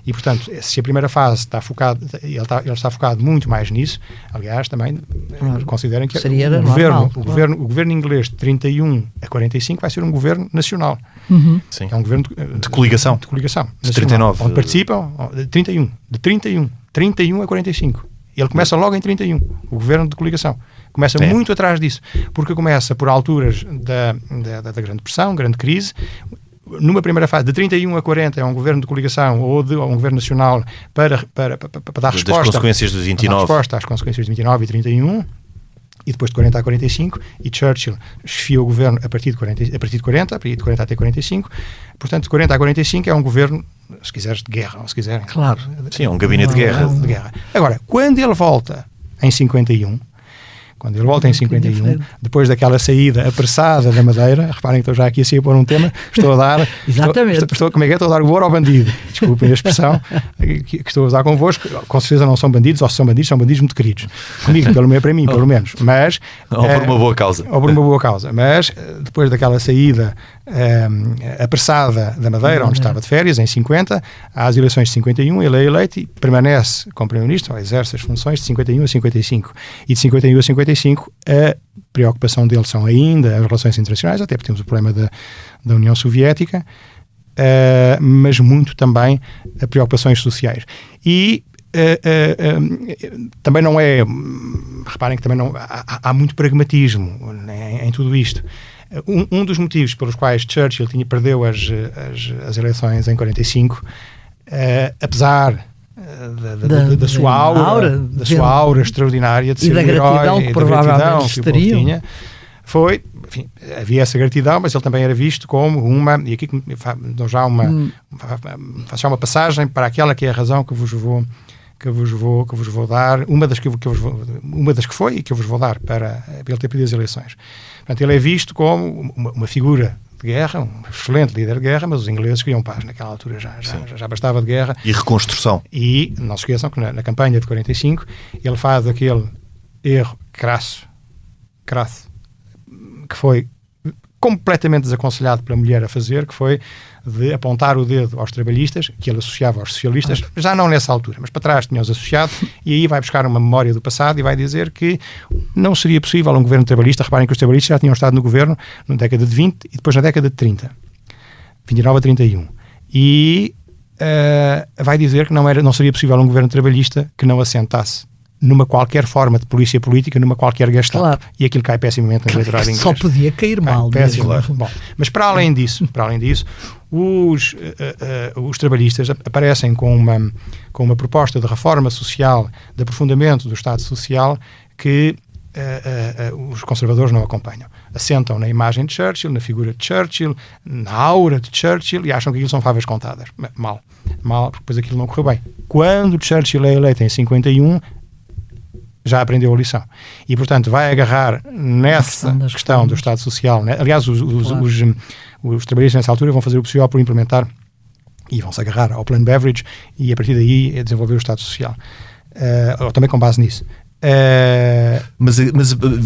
E, portanto, se a primeira fase está focada, ele está focado muito mais nisso. Aliás, também considerem que o governo inglês de 31 a 45 vai ser um governo nacional. Sim. É um governo de coligação. De coligação. De 39. Onde participam de 31 a 45. Ele começa logo em 31, o governo de coligação. Começa muito atrás disso, porque começa por alturas da Grande Depressão, Grande Crise. Numa primeira fase, de 31 a 40, é um governo de coligação ou um governo nacional para dar resposta, das consequências de 29. Para dar resposta às consequências de 29 e 31. E depois de 40 a 45, e Churchill esfia o governo a partir de 40 até 45. Portanto, de 40 a 45 é um governo, se quiseres, de guerra, ou se quiserem. Claro. Sim, é um gabinete de guerra. Agora, quando ele volta em 51, depois daquela saída apressada da Madeira, reparem que estou já aqui a sair por um tema, estou a dar... Exatamente. Estou a dar o ouro ao bandido. Desculpem a expressão que estou a usar convosco. Com certeza não são bandidos, ou se são bandidos muito queridos. Comigo, para mim, pelo menos. Mas, ou por uma boa causa. Ou por uma boa causa. Mas, depois daquela saída apressada da Madeira, onde estava de férias, em 50, às eleições de 51, ele é eleito e permanece como Primeiro-Ministro, ou exerce as funções de 51 a 55. E de 51 a 55, a preocupação dele são ainda as relações internacionais, até porque temos o problema da União Soviética, mas muito também preocupações sociais. E também não é, reparem que também não há muito pragmatismo em tudo isto. Um dos motivos pelos quais Churchill perdeu as eleições em 45, apesar da sua aura extraordinária de ser um herói, que provavelmente teriam, foi, enfim, havia essa gratidão, mas ele também era visto como e aqui dou já faço já uma passagem para aquela que é a razão que vos vou dar, uma das que foi e que eu vos vou dar para ele ter perdido as eleições. Portanto, ele é visto como uma figura de guerra, um excelente líder de guerra, mas os ingleses queriam paz naquela altura, já bastava de guerra. E reconstrução. E não se esqueçam que na campanha de 45 ele faz aquele erro crasso, que foi completamente desaconselhado pela mulher a fazer, que foi de apontar o dedo aos trabalhistas, que ele associava aos socialistas, já não nessa altura, mas para trás tinha-os associado, e aí vai buscar uma memória do passado e vai dizer que não seria possível um governo trabalhista. Reparem que os trabalhistas já tinham estado no governo na década de 20 e depois na década de 30, 29 a 31, e vai dizer que não seria possível um governo trabalhista que não assentasse numa qualquer forma de polícia política, numa qualquer Gestapo. Claro. E aquilo cai pessimamente na eleitorado inglês. Só podia cair mal. Claro. Bom, mas para além disso, os trabalhistas aparecem com uma proposta de reforma social, de aprofundamento do Estado Social, que os conservadores não acompanham. Assentam na imagem de Churchill, na figura de Churchill, na aura de Churchill, e acham que aquilo são favas contadas. Mal, porque depois aquilo não correu bem. Quando Churchill é eleito em 51, já aprendeu a lição. E, portanto, vai agarrar nessa questão do Estado Social. Né? Aliás, os trabalhistas nessa altura vão fazer o possível por implementar e vão-se agarrar ao plano Beveridge e, a partir daí, desenvolver o Estado Social. Ou também com base nisso. Mas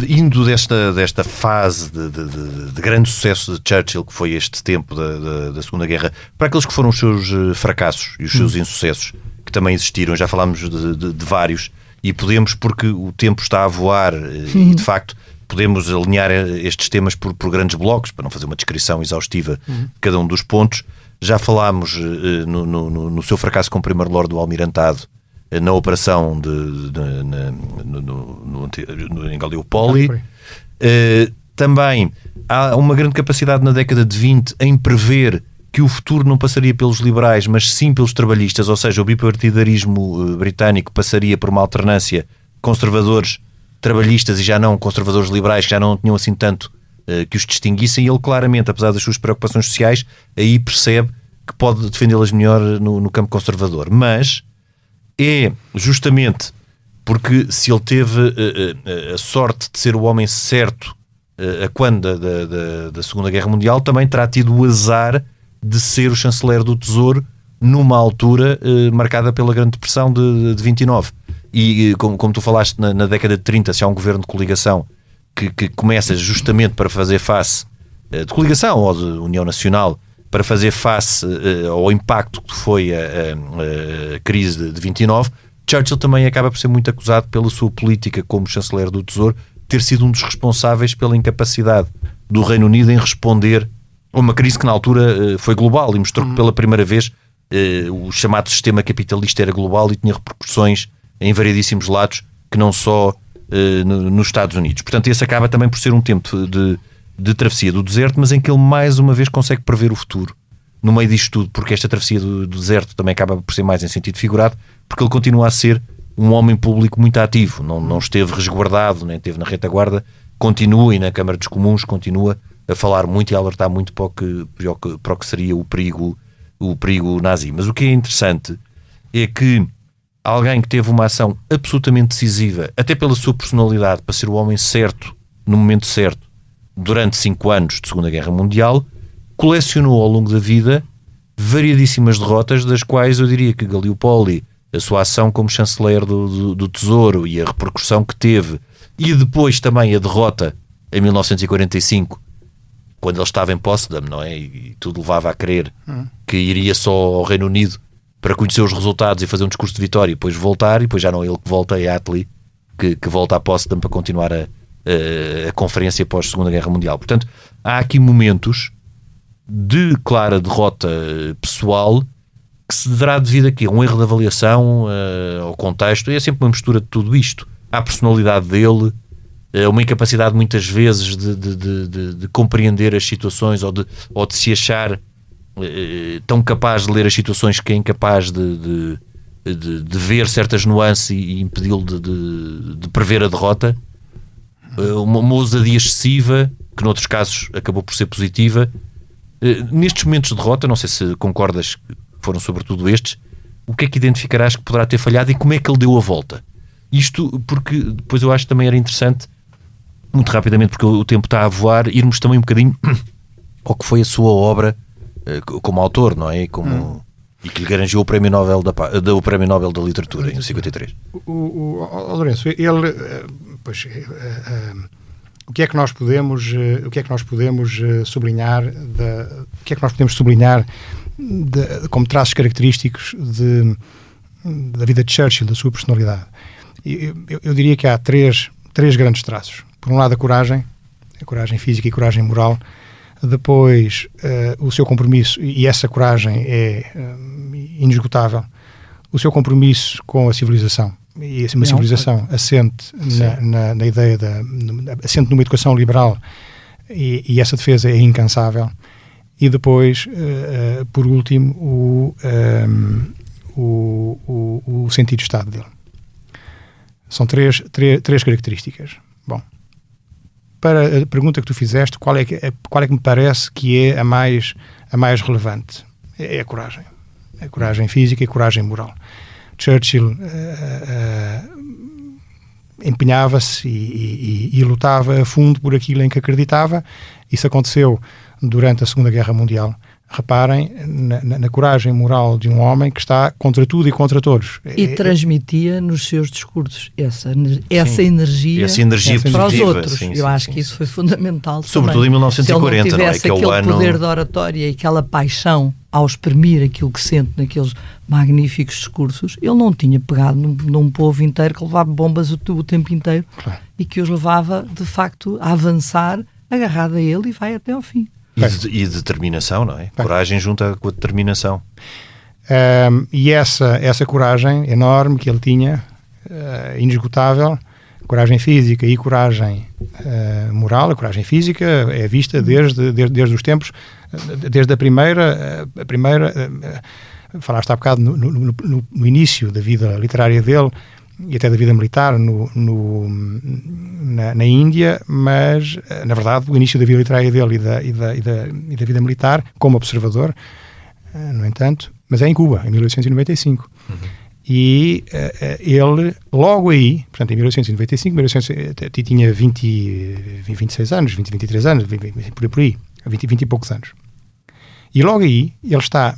indo desta fase de grande sucesso de Churchill, que foi este tempo da Segunda Guerra, para aqueles que foram os seus fracassos e os seus insucessos, que também existiram, já falámos de vários, e podemos, porque o tempo está a voar, e de facto podemos alinhar estes temas por grandes blocos, para não fazer uma descrição exaustiva de cada um dos pontos. Já falámos no seu fracasso como Primeiro-Lord do Almirantado, na operação em Gallipoli. Também há uma grande capacidade na década de 20 em prever que o futuro não passaria pelos liberais, mas sim pelos trabalhistas, ou seja, o bipartidarismo britânico passaria por uma alternância conservadores trabalhistas e já não conservadores liberais, que já não tinham assim tanto que os distinguissem, e ele claramente, apesar das suas preocupações sociais, aí percebe que pode defendê-las melhor no campo conservador. Mas é justamente porque se ele teve a sorte de ser o homem certo a quando da Segunda Guerra Mundial, também terá tido o azar de ser o chanceler do Tesouro numa altura marcada pela Grande Depressão de 29. E como tu falaste, na década de 30, se há um governo de coligação que começa justamente para fazer face de coligação ou de União Nacional, para fazer face ao impacto que foi a crise de 29, Churchill também acaba por ser muito acusado pela sua política como chanceler do Tesouro, ter sido um dos responsáveis pela incapacidade do Reino Unido em responder a uma crise que na altura foi global e mostrou que pela primeira vez o chamado sistema capitalista era global e tinha repercussões em variedíssimos lados, que não só nos Estados Unidos. Portanto, esse acaba também por ser um tempo de travessia do deserto, mas em que ele mais uma vez consegue prever o futuro no meio disto tudo, porque esta travessia do deserto também acaba por ser mais em sentido figurado, porque ele continua a ser um homem público muito ativo, não esteve resguardado, nem esteve na retaguarda, continua, e na Câmara dos Comuns continua a falar muito e a alertar muito para o que seria o perigo nazi. Mas o que é interessante é que alguém que teve uma ação absolutamente decisiva, até pela sua personalidade, para ser o homem certo, no momento certo, durante 5 anos de Segunda Guerra Mundial, colecionou ao longo da vida variedíssimas derrotas, das quais eu diria que Gallipoli, a sua ação como chanceler do Tesouro e a repercussão que teve, e depois também a derrota em 1945, quando ele estava em Potsdam, não é? E tudo levava a crer que iria só ao Reino Unido para conhecer os resultados e fazer um discurso de vitória e depois voltar, e depois já não é ele que volta, é Attlee que volta a Potsdam para continuar a conferência pós Segunda Guerra Mundial. Portanto, há aqui momentos de clara derrota pessoal que se dará devido aqui a um erro de avaliação, ao contexto, e é sempre uma mistura de tudo isto. À personalidade dele, uma incapacidade muitas vezes de compreender as situações ou de se achar tão capaz de ler as situações que é incapaz de ver certas nuances e impedi-lo de prever a derrota. Uma ousadia excessiva, que noutros casos acabou por ser positiva. Nestes momentos de derrota, não sei se concordas que foram sobretudo estes, o que é que identificarás que poderá ter falhado e como é que ele deu a volta? Isto porque depois eu acho que também era interessante, muito rapidamente, porque o tempo está a voar, irmos também um bocadinho ao que foi a sua obra como autor, não é? E que lhe garantiu o Prémio Nobel da Literatura em 53. Lourenço, ele o que é que nós podemos sublinhar como traços característicos da vida de Churchill, da sua personalidade? Eu diria que há três grandes traços. Por um lado, a coragem física e coragem moral. Depois, o seu compromisso, e essa coragem é inesgotável, o seu compromisso com a civilização. E uma civilização assente na ideia assente numa educação liberal, e essa defesa é incansável. E depois, por último, o sentido de Estado dele. São três características. Bom, para a pergunta que tu fizeste, qual é que me parece que é a mais relevante? É a coragem. A coragem física e a coragem moral. Churchill empenhava-se e lutava a fundo por aquilo em que acreditava. Isso aconteceu durante a Segunda Guerra Mundial. Reparem na coragem moral de um homem que está contra tudo e contra todos. E transmitia nos seus discursos essa energia para os outros. Eu acho que isso foi fundamental. Sobretudo também. em 1940, Se ele não tivesse aquele poder de oratória e aquela paixão ao exprimir aquilo que sente naqueles magníficos discursos, ele não tinha pegado num povo inteiro que levava bombas o tempo inteiro, claro, e que os levava, de facto, a avançar, agarrado a ele, e vai até ao fim. E determinação, não é? Coragem junta com a determinação. E essa coragem enorme que ele tinha, inesgotável, coragem física e coragem moral. A coragem física é vista desde os tempos, desde a primeira falaste há bocado no início da vida literária dele e até da vida militar na Índia, mas na verdade o início da vida literária dele e da vida militar como observador, no entanto, mas é em Cuba, em 1895. E ele, logo aí, portanto em 1895, tinha 26 anos, 23 anos, por aí, 20 e poucos anos. E logo aí ele está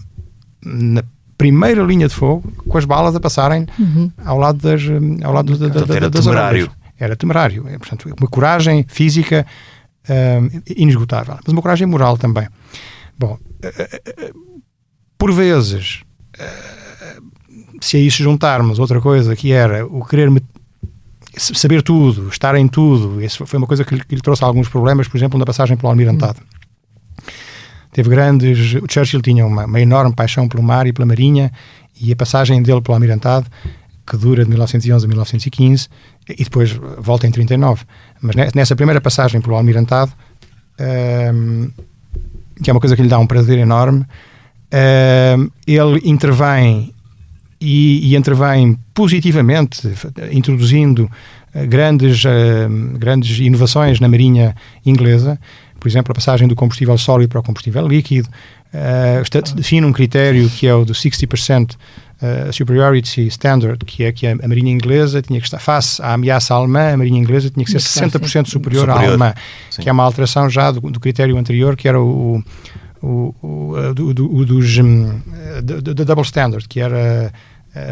na primeira linha de fogo, com as balas a passarem ao lado das temerário. Era temerário. Portanto, uma coragem física inesgotável, mas uma coragem moral também. Bom, por vezes, se a isso juntarmos outra coisa que era o querer saber tudo, estar em tudo, isso foi uma coisa que lhe trouxe alguns problemas, por exemplo, na passagem pelo Almirantado. O Churchill tinha uma enorme paixão pelo mar e pela marinha, e a passagem dele pelo Almirantado, que dura de 1911 a 1915, e depois volta em 39. Mas nessa primeira passagem pelo Almirantado, que é uma coisa que lhe dá um prazer enorme, ele intervém e intervém positivamente, introduzindo grandes inovações na marinha inglesa. Por exemplo, a passagem do combustível sólido para o combustível líquido, define um critério que é o do 60% superiority standard, que é que a marinha inglesa tinha que estar face à ameaça alemã, a marinha inglesa tinha que ser 60% superior à alemã, sim. Que é uma alteração já do critério anterior, que era o double standard, que era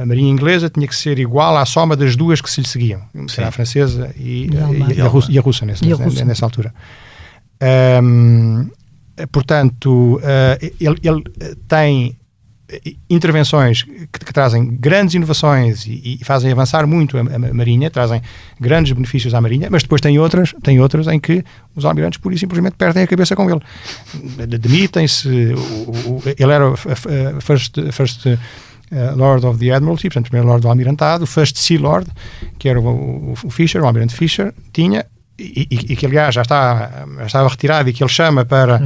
a marinha inglesa tinha que ser igual à soma das duas que se lhe seguiam, que era a francesa e a russa nessa altura. Portanto, ele tem intervenções que trazem grandes inovações e fazem avançar muito a marinha, trazem grandes benefícios à marinha, mas depois tem outras em que os almirantes pura e simplesmente perdem a cabeça com ele. Demitem-se. Ele era first Lord of the Admiralty, portanto, primeiro Lord do Almirantado, First Sea Lord, que era o Fisher, o Almirante Fisher, tinha, e que aliás já estava retirado, e que ele chama para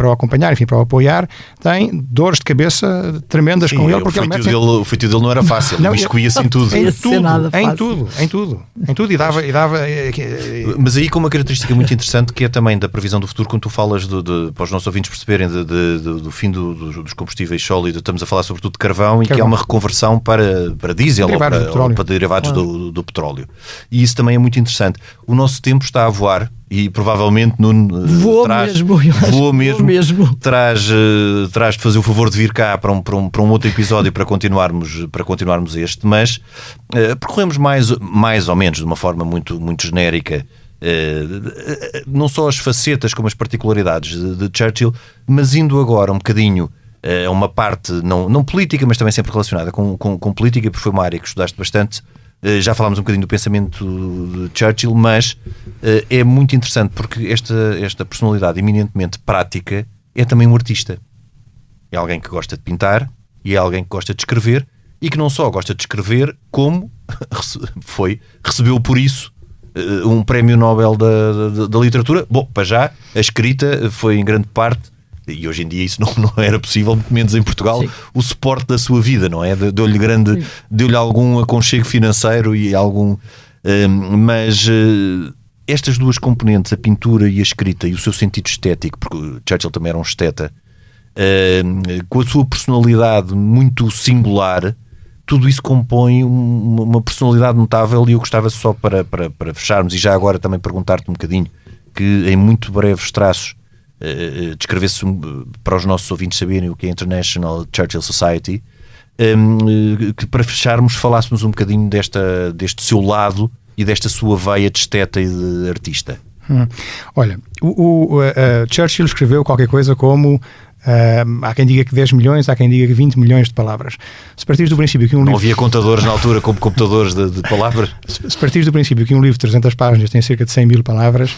o acompanhar, enfim, para o apoiar, tem dores de cabeça tremendas. Sim, com ele, porque o feitio dele não era fácil, biscoía-se em tudo. Em tudo, e dava. Mas aí com uma característica muito interessante, que é também da previsão do futuro, quando tu falas para os nossos ouvintes perceberem do fim dos combustíveis sólidos, estamos a falar sobretudo de carvão, e que há uma reconversão para diesel ou para derivados do petróleo. E isso também é muito interessante. O nosso tempo está a voar, e provavelmente Nuno voa mesmo. Traz de fazer o favor de vir cá para um outro episódio para continuarmos este, mas percorremos mais ou menos de uma forma muito, muito genérica não só as facetas como as particularidades de Churchill, mas indo agora um bocadinho a uma parte não política, mas também sempre relacionada com política, porque foi uma área que estudaste bastante. Já falámos um bocadinho do pensamento de Churchill, mas é muito interessante porque esta personalidade eminentemente prática é também um artista. É alguém que gosta de pintar e é alguém que gosta de escrever, e que não só gosta de escrever, como recebeu por isso um prémio Nobel da literatura. Bom, para já, a escrita foi em grande parte, e hoje em dia isso não era possível, muito menos em Portugal, sim, o suporte da sua vida, não é? Deu-lhe algum aconchego financeiro e algum... mas estas duas componentes, a pintura e a escrita, e o seu sentido estético, porque Churchill também era um esteta, com a sua personalidade muito singular, tudo isso compõe uma personalidade notável. E eu gostava só para fecharmos, e já agora também perguntar-te um bocadinho, que em muito breves traços descrevesse para os nossos ouvintes saberem o que é a International Churchill Society, que para fecharmos falássemos um bocadinho deste seu lado e desta sua veia de esteta e de artista. Olha, o Churchill escreveu qualquer coisa como há quem diga que 10 milhões, há quem diga que 20 milhões de palavras. Se partires do princípio que um livro... Não havia contadores na altura como computadores de palavras. Se partires do princípio que um livro de 300 páginas tem cerca de 100 mil palavras,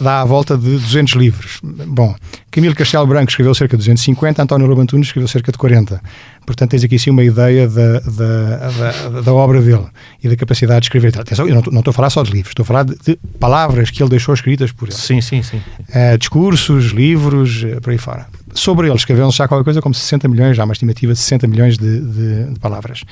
dá à volta de 200 livros. Bom, Camilo Castelo Branco escreveu cerca de 250, António Lobo Antunes escreveu cerca de 40. Portanto, tens aqui sim uma ideia da obra dele e da capacidade de escrever. Atenção, eu não estou a falar só de livros, estou a falar de palavras que ele deixou escritas por ele. Sim. Discursos, livros, por aí fora. Sobre ele escreveu-se já qualquer coisa como 60 milhões, já uma estimativa de 60 milhões de palavras.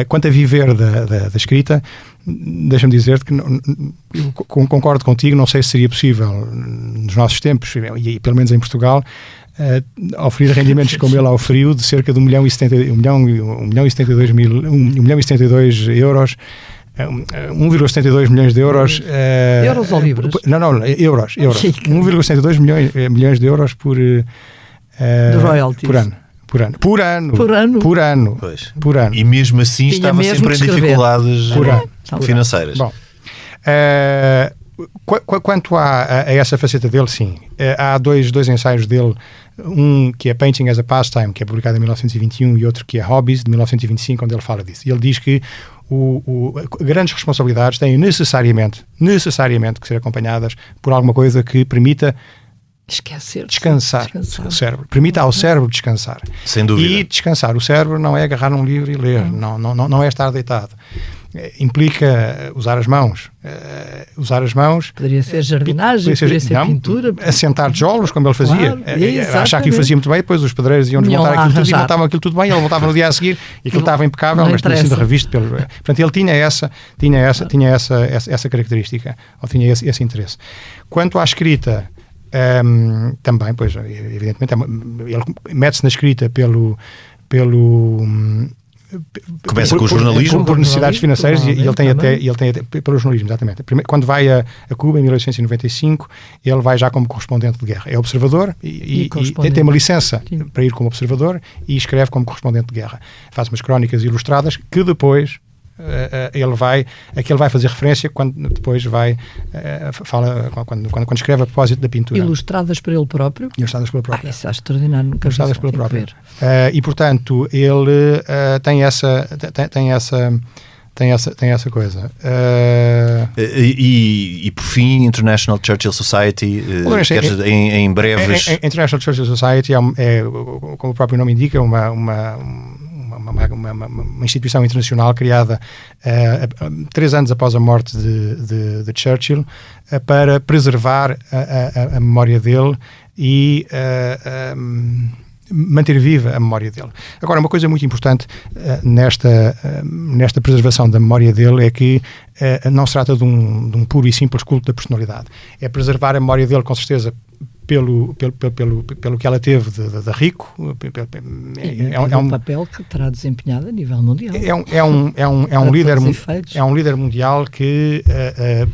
Quanto a viver da escrita, deixa-me dizer-te que eu concordo contigo, não sei se seria possível nos nossos tempos, e pelo menos em Portugal, oferir rendimentos como ele oferiu, de cerca de 1 milhão e 72 euros, 1,72 milhões de euros. Euros ou libras? Não, euros. 1,72 milhões de euros por royalties. Por ano. Pois. E mesmo assim estava sempre em dificuldades financeiras. Bom, Quanto a essa faceta dele, sim. Há dois ensaios dele, um que é Painting as a Pastime, que é publicado em 1921, e outro que é Hobbies, de 1925, onde ele fala disso. E ele diz que grandes responsabilidades têm necessariamente que ser acompanhadas por alguma coisa que permita descansar o cérebro. Permita ao cérebro descansar. Sem dúvida. E descansar o cérebro não é agarrar um livro e ler, não é estar deitado. Implica usar as mãos. Poderia ser jardinagem, poderia ser pintura. Assentar tijolos, como ele fazia. Claro, achar que o fazia muito bem, depois os pedreiros iam desmontar aquilo tudo e montavam aquilo tudo bem, ele voltava no dia a seguir e aquilo estava impecável, mas tinha sido revisto pelo... Portanto, ele tinha essa característica, ou tinha esse interesse. Quanto à escrita, também, pois, evidentemente, ele mete-se na escrita começa com o jornalismo, por necessidades financeiras, e ele tem até pelo jornalismo, exatamente. Quando vai a Cuba em 1895, ele vai já como correspondente de guerra. É observador e tem uma licença para ir como observador e escreve como correspondente de guerra. Faz umas crónicas ilustradas que depois ele vai fazer referência quando depois quando escreve a propósito da pintura. Ilustradas por ele próprio? Ilustradas pelo próprio. Isso é extraordinário. Ilustradas pelo próprio. E portanto ele tem essa coisa. E por fim, International Churchill Society, em breves... International Churchill Society é, como o próprio nome indica, uma instituição internacional criada 3 anos após a morte de Churchill, para preservar a memória dele e manter viva a memória dele. Agora, uma coisa muito importante nesta preservação da memória dele é que não se trata de um puro e simples culto da personalidade. É preservar a memória dele, com certeza, pelo que ela teve de rico. É um papel que terá desempenhado a nível mundial. É um líder mundial que,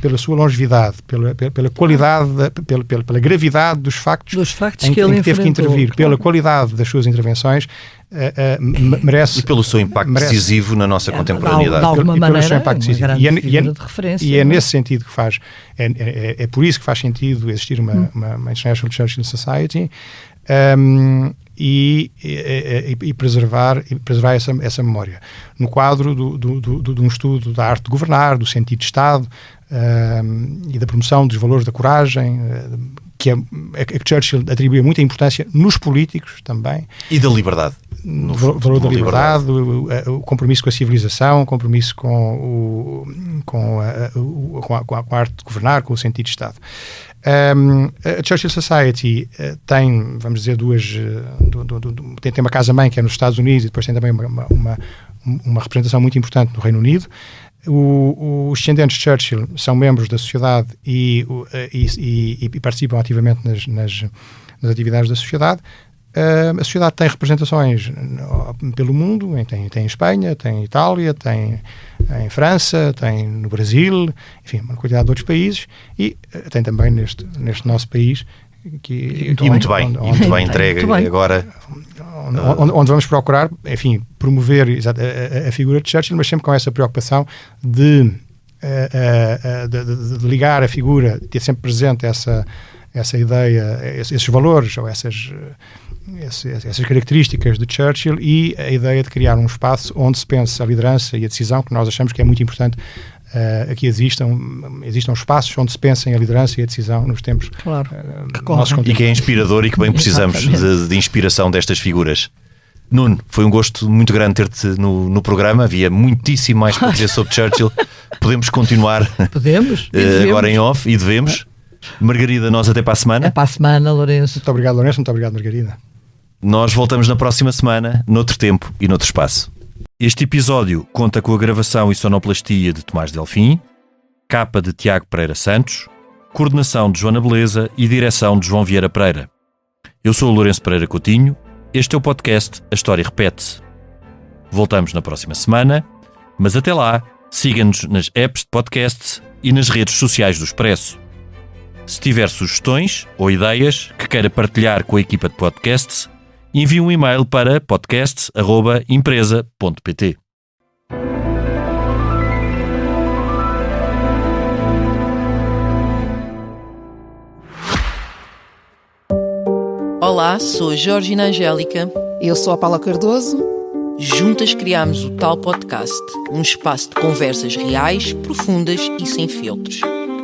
pela sua longevidade, pela qualidade, pela gravidade dos factos que ele teve que intervir, pela qualidade das suas intervenções, merece... E pelo seu impacto decisivo na nossa contemporaneidade. De alguma maneira, uma grande figura de referência. E é nesse sentido que faz... É por isso que faz sentido existir uma International Churchill Society, e preservar essa memória. No quadro de um estudo da arte de governar, do sentido de Estado, e da promoção dos valores da coragem, que Churchill atribuía muita importância nos políticos também. E da liberdade. O valor da liberdade, o compromisso com a civilização, o compromisso com a arte de governar, com o sentido de Estado. A Churchill Society tem, vamos dizer, tem uma casa-mãe que é nos Estados Unidos, e depois tem também uma representação muito importante no Reino Unido. Os descendentes de Churchill são membros da sociedade e participam ativamente nas atividades da sociedade. A sociedade tem representações pelo mundo, tem em Espanha, tem em Itália, tem em França, tem no Brasil, enfim, uma quantidade de outros países, e tem também neste nosso país, muito bem entregue agora. Onde vamos procurar, enfim, promover a figura de Churchill, mas sempre com essa preocupação de ligar a figura, ter sempre presente essa ideia, esses valores ou essas características de Churchill, e a ideia de criar um espaço onde se pense a liderança e a decisão, que nós achamos que é muito importante que existam espaços onde se pensem a liderança e a decisão nos tempos e que é inspirador, e que bem precisamos de inspiração destas figuras. Nuno, foi um gosto muito grande ter-te no programa. Havia muitíssimo mais para dizer sobre Churchill. Podemos continuar agora em off, e devemos. Margarida, nós até para a semana. É para a semana, Lourenço. Muito obrigado, Lourenço. Muito obrigado, Margarida. Nós voltamos na próxima semana, noutro tempo e noutro espaço. Este episódio conta com a gravação e sonoplastia de Tomás Delfim, capa de Tiago Pereira Santos, coordenação de Joana Beleza e direção de João Vieira Pereira. Eu sou o Lourenço Pereira Coutinho. Este é o podcast A História Repete-se. Voltamos na próxima semana, mas até lá, siga-nos nas apps de podcasts e nas redes sociais do Expresso. Se tiver sugestões ou ideias que queira partilhar com a equipa de podcasts, envie um e-mail para podcasts@empresa.pt. Olá, sou a Georgina Angélica. Eu sou a Paula Cardoso. Juntas criámos o Tal Podcast, um espaço de conversas reais, profundas e sem filtros.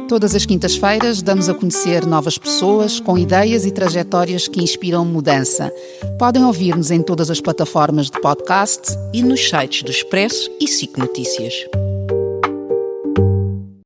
Todas as quintas-feiras damos a conhecer novas pessoas com ideias e trajetórias que inspiram mudança. Podem ouvir-nos em todas as plataformas de podcast E nos sites do Expresso e SIC Notícias.